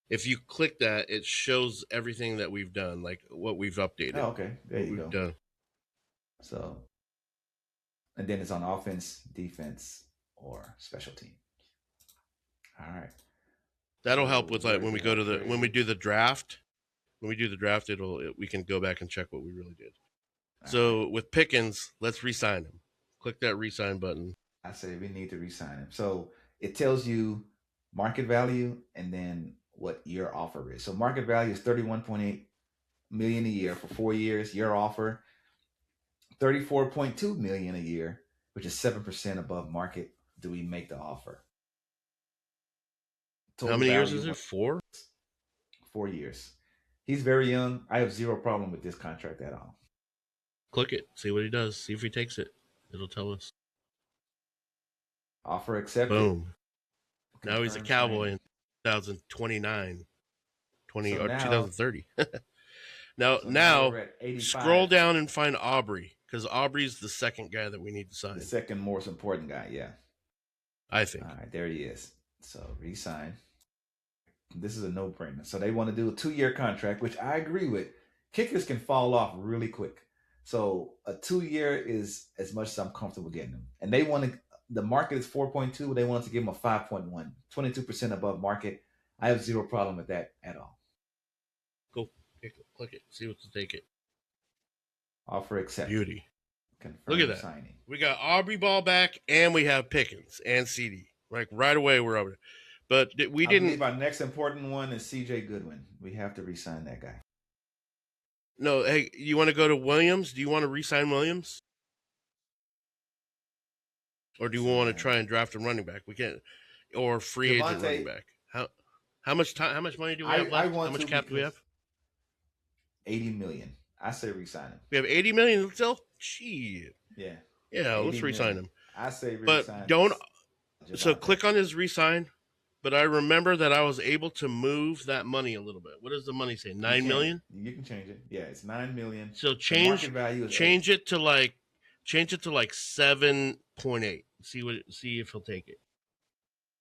If you click that, it shows everything that we've done, like what we've updated. Oh, okay. There you go. Done. So, and then it's on offense, defense, or special team. All right. That'll help with like when we go to when we do the draft. When we do the draft, we can go back and check what we really did. So with Pickens, let's re-sign him. Click that re-sign button. I say we need to re-sign him. So it tells you market value and then what your offer is. So market value is $31.8 million a year for 4 years. Your offer, $34.2 million a year, which is 7% above market. Do we make the offer? How many years is it? 4? 4 years. He's very young. I have zero problem with this contract at all. Click it. See what he does. See if he takes it. It'll tell us. Offer accepted. Boom. Now he's a Cowboy in 2029. 2030. now scroll down and find Aubrey, because Aubrey's the second guy that we need to sign. The second most important guy, yeah. I think. All right, there he is. So re-sign. This is a no-brainer. So they want to do a 2-year contract, which I agree with. Kickers can fall off really quick. So a 2-year is as much as I'm comfortable getting them. And they want to, the market is 4.2. They wanted to give them a 5.1, 22% above market. I have zero problem with that at all. Go click it. See what to take it. Offer accepted. Beauty. Confirm Look at that. Signing. We got Aubrey ball back, and we have Pickens and CeeDee. Like right away, we're over. But we didn't. I believe our next important one is CJ Goodwin. We have to re-sign that guy. No, hey, you want to go to Williams? Do you want to re-sign Williams? Or do you want to try and draft a running back? We can't, or free Javonte, agent running back. How much time? How much money do we have left? How much cap do we have? $80 million. I say re-sign him. We have $80 million still. Shit. Yeah. Yeah, let's re-sign him. I say re-sign. But don't. Javonte. So click on his re-sign. But I remember that I was able to move that money a little bit. What does the money say? $9 million? You can change it. Yeah, it's $9 million. So change it to like 7.8. See if he'll take it.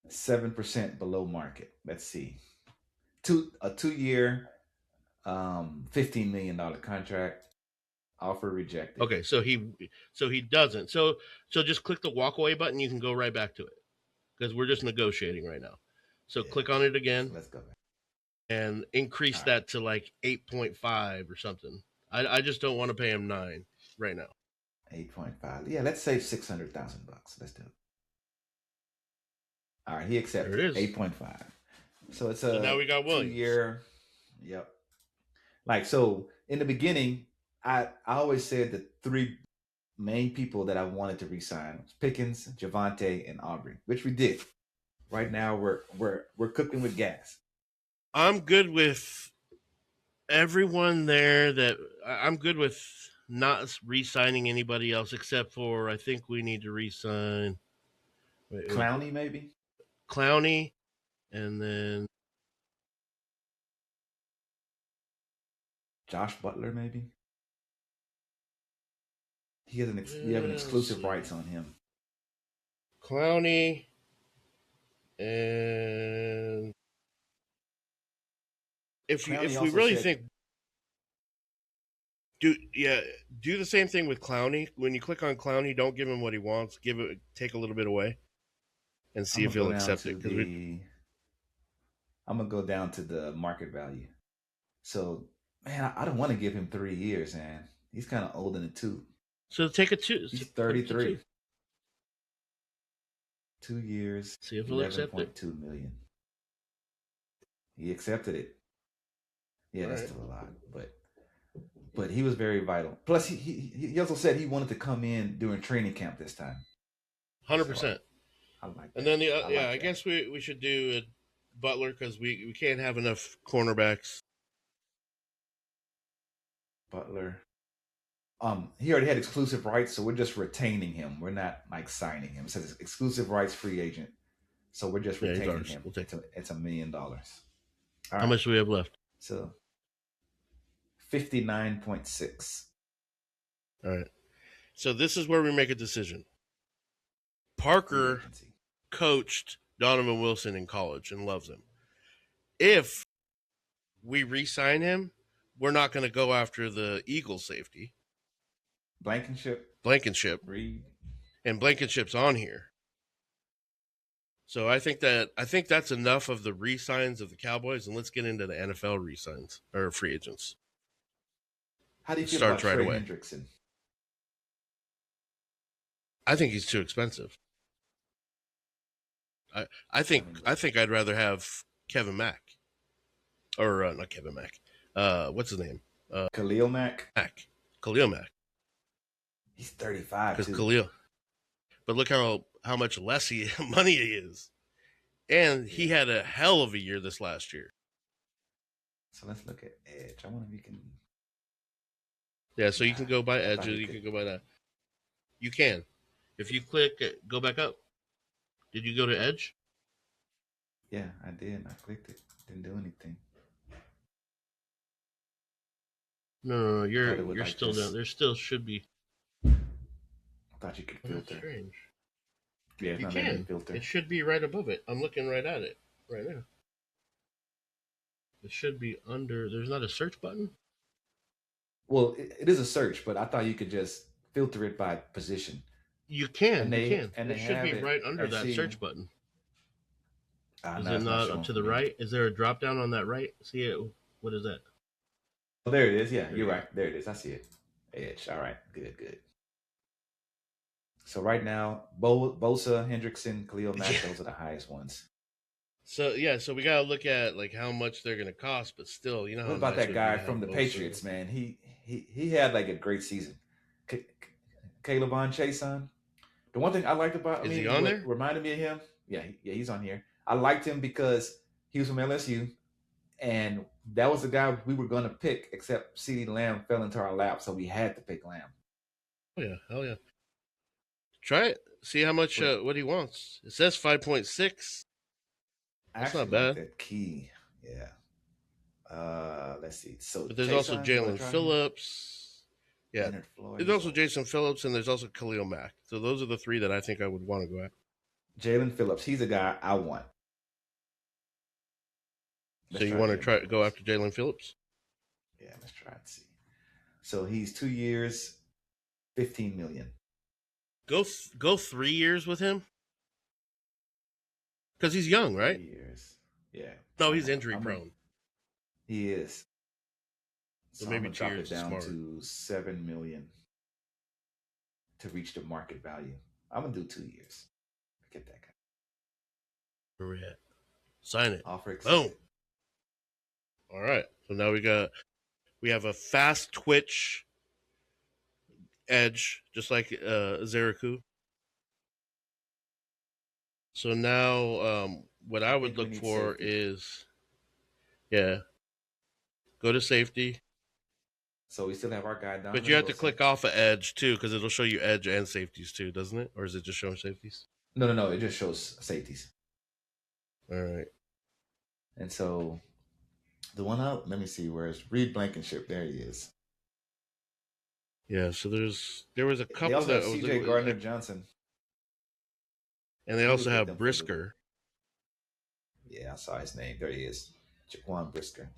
7% below market. Let's see. A 2-year, $15 million contract. Offer rejected. Okay, so he doesn't. So just click the walk away button. You can go right back to it because we're just negotiating right now. So click on it again. So let's go back. And increase that to like 8.5 or something. I just don't want to pay him 9 right now. 8.5. Yeah, let's save $600,000. Let's do it. All right, he accepted. There it is. 8.5. So it's a now we got Williams. 2-year. Yep. Like, so in the beginning, I always said the 3 main people that I wanted to re-sign was Pickens, Javonte, and Aubrey, which we did. Right now, we're cooking with gas. I'm good with everyone there. I'm good with not re-signing anybody else except for I think we need to re-sign Clowney, maybe. Clowney, and then Josh Butler, maybe. You have an exclusive rights on him. Clowney. And if we really think, do the same thing with Clowney. When you click on Clowney, don't give him what he wants. Take a little bit away, and see if he'll accept it. I'm gonna go down to the market value. So, man, I don't want to give him 3 years, man. He's kind of old in the tooth. So take a 2. He's 33. 2 years. See if he'll accept it. $11.2 million. He accepted it. Yeah, that's still a lot, but he was very vital. Plus, he also said he wanted to come in during training camp this time. 100%. So I like that. And then I guess we should do a Butler because we can't have enough cornerbacks. Butler. He already had exclusive rights, so we're just retaining him. We're not like signing him. It says exclusive rights free agent. So we're just retaining him. We'll take it's $1 million. How much do we have left? So 59.6. All right. So this is where we make a decision. Parker coached Donovan Wilson in college and loves him. If we re-sign him, we're not going to go after the Eagles safety. Blankenship. Reed. And Blankenship's on here. So I think that's enough of the re-signs of the Cowboys, and let's get into the NFL re-signs or free agents. How do you feel about Trey Hendrickson? I think he's too expensive. I think I'd rather have Kevin Mack. Or not Kevin Mack. What's his name? Khalil Mack. Khalil Mack. He's 35 because Khalil. But look how much less money he is, and he had a hell of a year this last year. So let's look at Edge. I wonder if you can. Yeah, so you can go by Edge. You can go by that. You can, if you click, go back up. Did you go to Edge? Yeah, I did. I clicked it. Didn't do anything. No, you're still down. There still should be. I thought you could filter. Strange. Yeah, it's You not letting me can. filter. It should be right above it. I'm looking right at it right now. It should be under. There's not a search button. Well, it is a search, but I thought you could just filter it by position. You can. And You can. they It should have be it right under at that see. search button. Ah, Is no, it it's not not up showing to for the me. right? Is there a drop down on that right? See it? What is that? Oh, there it is. Yeah, There you're you right. There it is. I see it. Edge. All right. Good. So right now, Bosa, Hendrickson, Khalil Mack, those are the highest ones. So so we gotta look at like how much they're gonna cost, but still, you know What how about nice that would be guy to have from the Bosa. Patriots, man? He had like a great season. Caleb on Chason. The one thing I liked about Is he me, on what there? reminded me of him, he's on here. I liked him because he was from LSU, and that was the guy we were going to pick, except CeeDee Lamb fell into our lap, so we had to pick Lamb. Oh yeah, hell yeah. Try it. See how much what he wants. It says 5.6. That's not bad. Like that key. Yeah. Let's see. So, but there's also Jalen Phillips. Yeah. There's also Jason Phillips, and there's also Khalil Mack. So those are the three that I think I would want to go at. Jalen Phillips, he's a guy I want. So you want to go after Jalen Phillips? Yeah, let's try and see. So he's 2 years, $15 million. Go 3 years with him, because he's young, right? 3 years. Yeah. No, he's injury prone. He is. So maybe I'm 2 years drop it down smart. to $7 million to reach the market value. I'm gonna do 2 years. Get that guy. Where we at? Sign it. Offer accepted. Boom. All right. So now we have a fast twitch edge, just like Zeriku. So now what I would look for is, go to safety. So we still have our guy down. But you have to click off of edge too, because it'll show you edge and safeties too, doesn't it? Or is it just showing safeties? No. It just shows safeties. All right. And so the one out, let me see, where's Reed Blankenship? There he is. Yeah, so there was a couple they also that have CJ Gardner Johnson. And they also have Brisker. Yeah, I saw his name. There he is. Jaquan Brisker.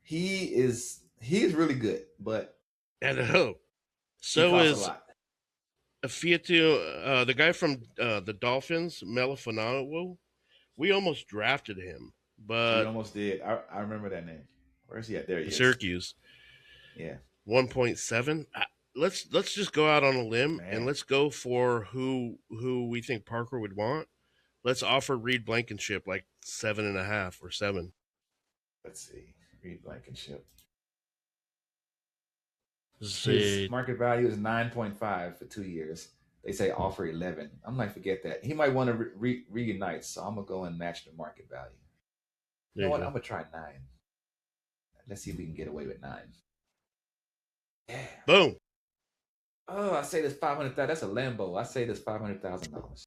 He's really good, but I know. So is Afiatu, the guy from the Dolphins, Melifonano. We almost drafted him, but we almost did. I remember that name. Where's he at? There he is. Syracuse. Yeah. 1.7. Let's just go out on a limb and let's go for who we think Parker would want. Let's offer Reed Blankenship like 7.5 or 7. Let's see. Reed Blankenship. His market value is 9.5 for 2 years. They say offer 11. I'm like, forget that. He might want to reunite, so I'm gonna go and match the market value. You know what? I'm gonna try 9. Let's see if we can get away with 9. Yeah. Boom. Oh, I say this $500,000. That's a Lambo. I say this $500,000.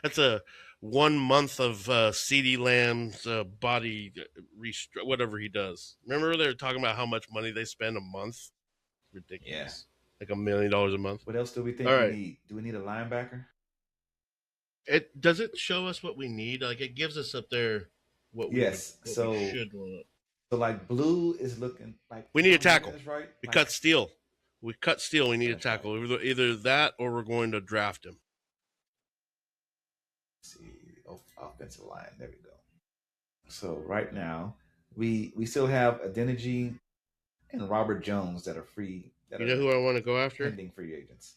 That's a 1 month of CeeDee Lamb's body whatever he does. Remember they were talking about how much money they spend a month? Ridiculous. Yeah. Like $1 million a month. What else do we think we need? Do we need a linebacker? Does it show us what we need? Like it gives us up there what we should want. So like blue is looking like we need a tackle. Right? We cut Steele. We need a tackle. Right. Either that or we're going to draft him. Let's see, offensive line. There we go. So right now we still have Adeniji and Robert Jones that are free. You know who I want to go after? Pending free agents.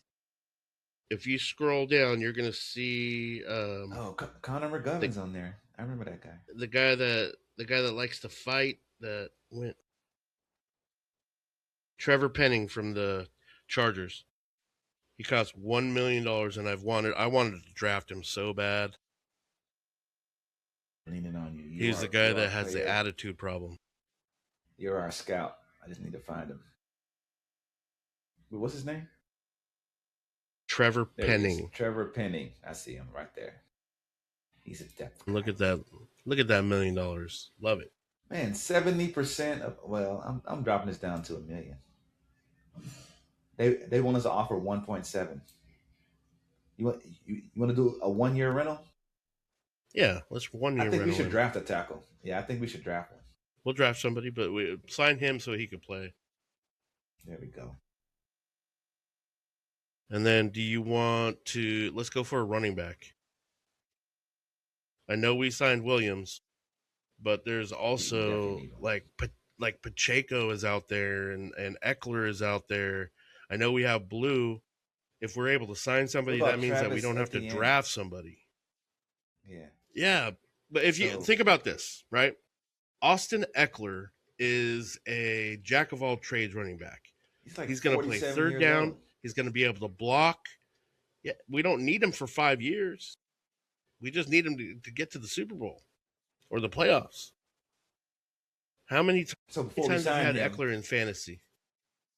If you scroll down, you're going to see. Connor McGovern's on there. I remember that guy. The guy that likes to fight that went. Trevor Penning from the Chargers. He costs $1 million, and I wanted to draft him so bad. Leaning on you. He's the guy that has the attitude problem. You're our scout. I just need to find him. What's his name? Trevor Penning. Trevor Penning. I see him right there. He's a depth guy. Look at that. Look at that $1 million. Love it. Man, 70% of I'm dropping this down to $1 million. They want us to offer 1.7. You want to do a 1-year rental? Yeah, let's 1 year. I think we should draft a tackle. Yeah, I think we should draft one. We'll draft somebody, but we sign him so he can play. There we go. And then, do you want to? Let's go for a running back. I know we signed Williams, but there's also like Pacheco is out there and Eckler is out there. I know we have Blue. If we're able to sign somebody, that means that we don't have to draft somebody. Yeah. Yeah, but if you think about this, right? Austin Eckler is a jack of all trades running back. He's going to play third down. Old. He's going to be able to block. Yeah, we don't need him for 5 years. We just need him to get to the Super Bowl or the playoffs. How many times have you had Eckler in fantasy?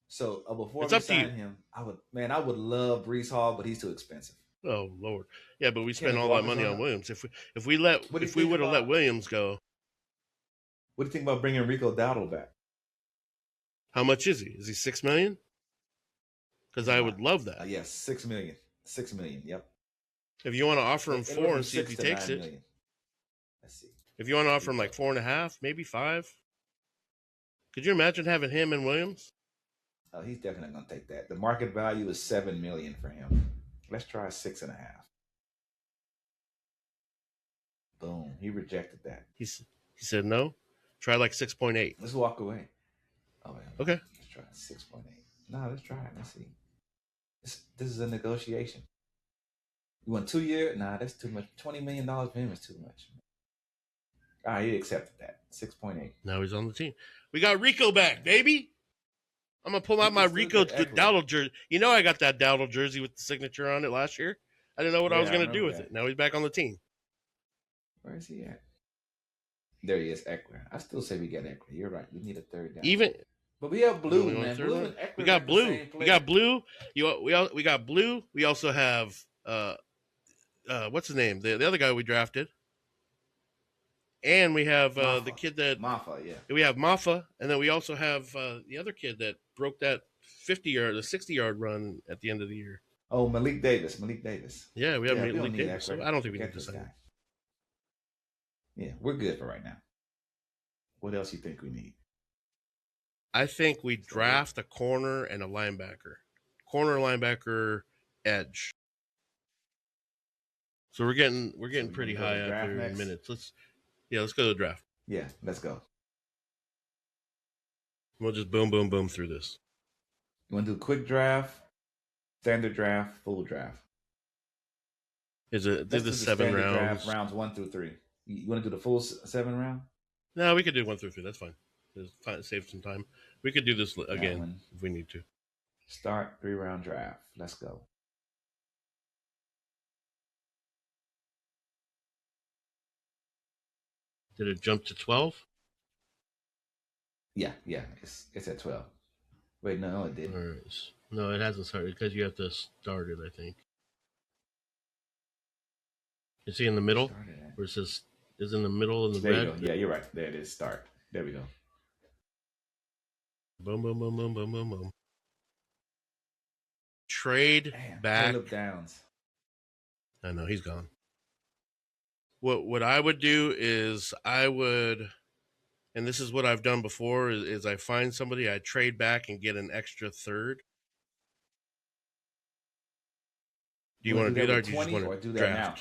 So before we sign him, I would love Breece Hall, but he's too expensive. Oh Lord, yeah, but we spent all that money on Williams. If we would have let Williams go, what do you think about bringing Rico Dowdle back? How much is he? Is he $6 million? Because I would love that. Yes, $6 million. $6 million. Yep. If you want to offer him 4 and see if he takes it. Million. Let's see. If you want to offer him like 4.5, maybe 5. Could you imagine having him and Williams? Oh, he's definitely going to take that. The market value is $7 million for him. Let's try 6.5. Boom. He rejected that. He said no. Try like 6.8. Let's walk away. Oh, yeah. Okay. Let's try 6.8. No, let's try it. Let's see. This is a negotiation. You want 2 years? Nah, that's too much. $20 million for him is too much. All right, he accepted that. 6.8. Now he's on the team. We got Rico back, baby. I'm going to pull out my Rico Dowdle jersey. You know I got that Dowdle jersey with the signature on it last year. I didn't know what I was going to do with it. Now he's back on the team. Where is he at? There he is, Eckler. I still say we get Eckler. You're right. We need a third down. But we have Blue, man. Blue and Eckler. We got Blue. We got Blue. We got Blue. We also have what's his name? The other guy we drafted. And we have the kid that Maffa, yeah. We have Maffa, and then we also have the other kid that broke that 50-yard, the 60-yard run at the end of the year. Oh, Malik Davis. Yeah, we have Malik Davis. So I don't think we need to sign him. Yeah, we're good for right now. What else you think we need? I think we draft a corner and a linebacker. Corner, linebacker, edge. So we're getting pretty high out there in minutes. Let's go to the draft. Yeah, let's go. We'll just boom, boom, boom through this. You want to do quick draft, standard draft, full draft? Is it the 7 rounds? Draft, rounds 1 through 3. You want to do the full 7 round? No, we could do 1 through 3. That's fine. Save some time. We could do this again if we need to. Start 3-round draft. Let's go. Did it jump to 12? Yeah. It's at 12. Wait, no, it didn't. All right. No, it hasn't started because you have to start it, I think. You see in the middle where it says is in the middle in the there red? You go. Yeah, you're right. There it is. Start. There we go. Boom, boom, boom, boom, boom, boom, boom. Trade back. Caleb Downs. I know he's gone. What I would do is and this is what I've done before, is I find somebody, I trade back and get an extra third. Do you want to do that or do you just want to draft? Now?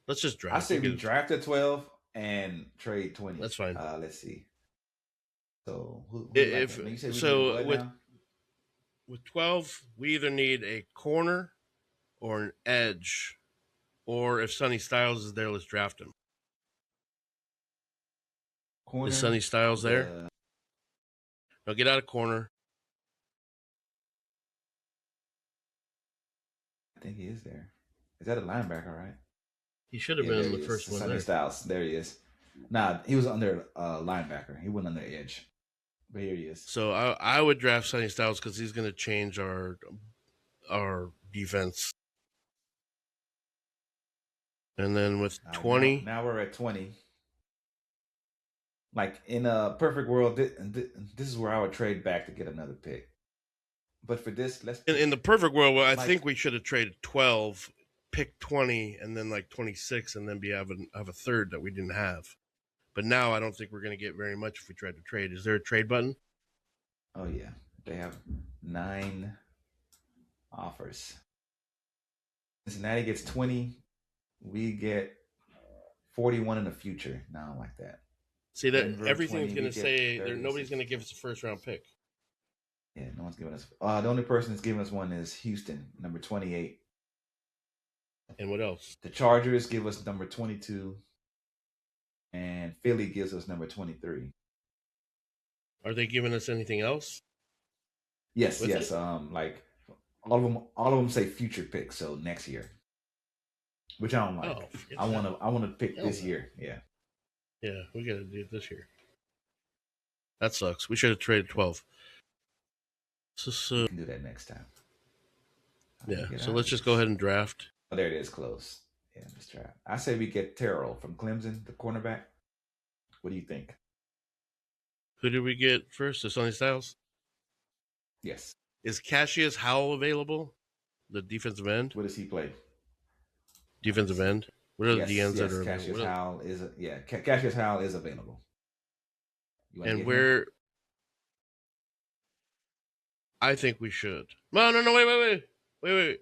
Let's just draft. I say we draft at 12 and trade 20. That's fine. Let's see. So with 12, we either need a corner or an edge. Or if Sonny Styles is there, let's draft him. Corner, is Sonny Styles there? No, get out of corner. I think he is there. Is that a linebacker, right? He should have been in the first one. Sonny Styles. There he is. Nah, he was under linebacker. He went on the edge. But here he is. So I would draft Sonny Styles because he's going to change our defense. And then with 20. Now we're at 20. Like in a perfect world, this is where I would trade back to get another pick. But for this, let's in the perfect world, well, I think we should have traded 12, pick 20, and then like 26, and then have a third that we didn't have. But now I don't think we're going to get very much if we try to trade. Is there a trade button? Oh yeah, they have 9 offers. Cincinnati gets 20. We get 41 in the future. No, I don't like that. See that Denver, everything's going to say nobody's going to give us a first round pick. Yeah, no one's giving us. The only person that's giving us one is Houston, number 28. And what else? The Chargers give us number 22, and Philly gives us number 23. Are they giving us anything else? Yes. Like all of them say future pick, so next year, which I don't like. I want to pick this year. Yeah. Yeah, we got to do it this year. That sucks. We should have traded 12. So we can do that next time. Yeah. So let's just go ahead and draft. Oh, there it is, close. Yeah, let's draft. I say we get Terrell from Clemson, the cornerback. What do you think? Who did we get first? The Sonny Styles? Yes. Is Cassius Howell available? The defensive end? What does he play? Defensive end? What are the ends that are Cassius Howell is Cassius Howell is available. And where? I think we should. No, wait.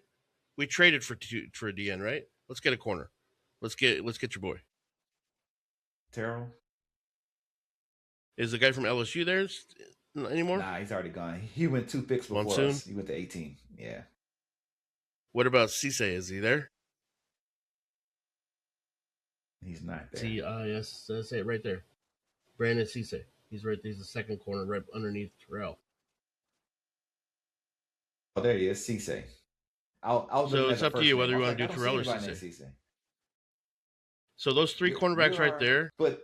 We traded for a DN, right? Let's get a corner. Let's get your boy. Terrell. Is the guy from LSU there anymore? Nah, he's already gone. He went 2 picks before us. He went to 18. Yeah. What about Cisse? Is he there? He's not there. Yes, say it right there. Brandon Cisse. He's right there. He's the second corner right underneath Terrell. Oh, there he is, Cisse. So it's up to you whether you want to do Terrell or Cisse. So those 3 cornerbacks right there. But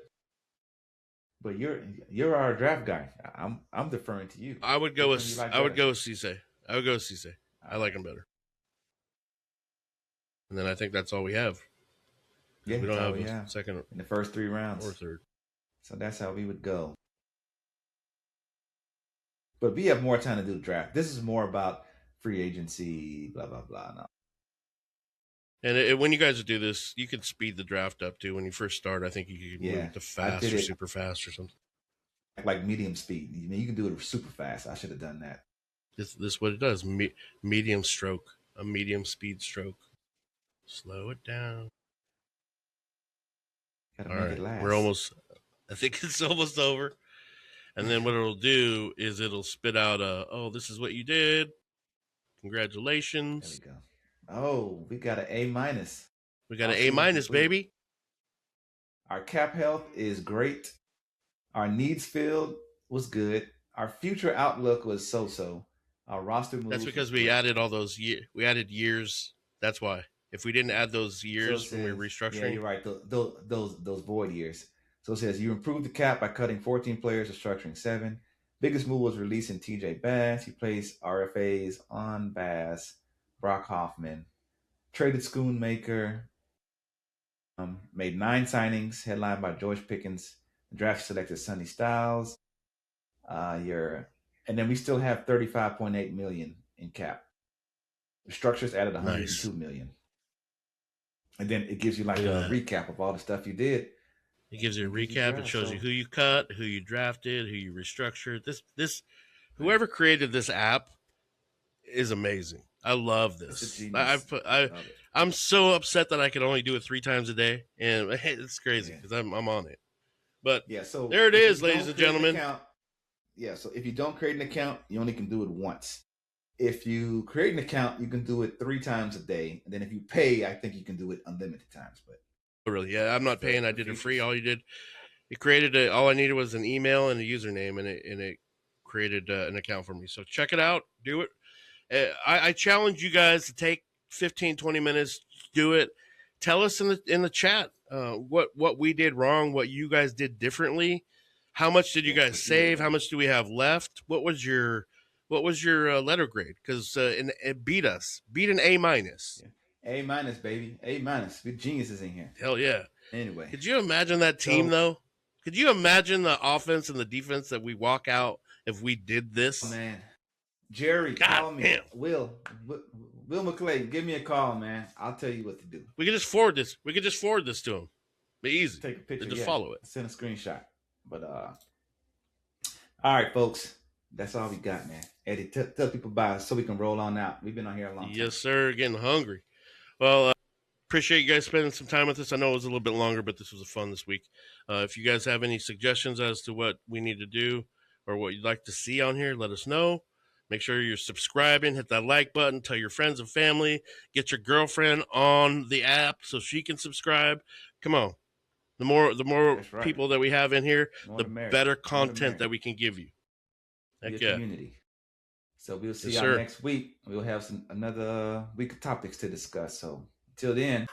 you're our draft guy. I'm deferring to you. I would go with Cisse. I would go with Cisse. I like him better. And then I think that's all we have. Yeah, we don't have a second in the first 3 rounds or third. So that's how we would go. But we have more time to do the draft. This is more about free agency, blah blah blah. No. And when you guys do this, you can speed the draft up too. When you first start, I think you can move it to fast or super fast or something. Like medium speed. You can do it super fast. I should have done that. This is what it does. Medium stroke. A medium speed stroke. Slow it down. Gotta make it last. We're almost. I think it's almost over. And then what it'll do is it'll spit out this is what you did. Congratulations. There we go. Oh, we got an A-. We got an A-, baby. Our cap health is great. Our needs field was good. Our future outlook was so-so. Our roster moves. That's because we added all those years. We added years. That's why. If we didn't add those years when we were restructuring. Yeah, you're right. Those void years. So it says you improved the cap by cutting 14 players and structuring 7. Biggest move was releasing TJ Bass. He placed RFAs on Bass, Brock Hoffman, traded Schoonmaker, made 9 signings, headlined by George Pickens. The draft selected Sonny Styles. And then we still have $35.8 million in cap. Restructures added $102 million. And then it gives you like a recap of all the stuff you did. It gives you a recap. It shows you who you cut, who you drafted, who you restructured. This whoever created this app is amazing. I love this. I'm so upset that I can only do it 3 times a day, and it's crazy because I'm on it. But so there it is, ladies and gentlemen. So if you don't create an account, you only can do it once. If you create an account, you can do it 3 times a day, and then if you pay, I think you can do it unlimited times. But really, I'm not paying. I did it free. All you did, it created all I needed was an email and a username, and it created an account for me. So check it out. Do it. I challenge you guys to take 15-20 minutes, do it. Tell us in the chat what we did wrong, what you guys did differently. How much did you guys save? How much do we have left? What was your letter grade? Because it beat us. Beat an A-. A-, baby. A-. We're geniuses in here. Hell yeah. Anyway. Could you imagine that team, though? Could you imagine the offense and the defense that we walk out if we did this? Man, Jerry, call me. Will McClay, give me a call, man. I'll tell you what to do. We can just forward this. We can just forward this to him. Be easy. Take a picture. Just follow it. Send a screenshot. But all right, folks. That's all we got, man. Eddie, tell people bye so we can roll on out. We've been on here a long time. Yes, sir. Getting hungry. Well, appreciate you guys spending some time with us. I know it was a little bit longer, but this was fun this week. If you guys have any suggestions as to what we need to do or what you'd like to see on here, let us know. Make sure you're subscribing. Hit that like button. Tell your friends and family. Get your girlfriend on the app so she can subscribe. Come on. The more right. people that we have in here, the better content that we can give you. Heck yeah. Community. So we'll see y'all next week. We'll have another week of topics to discuss. So until then.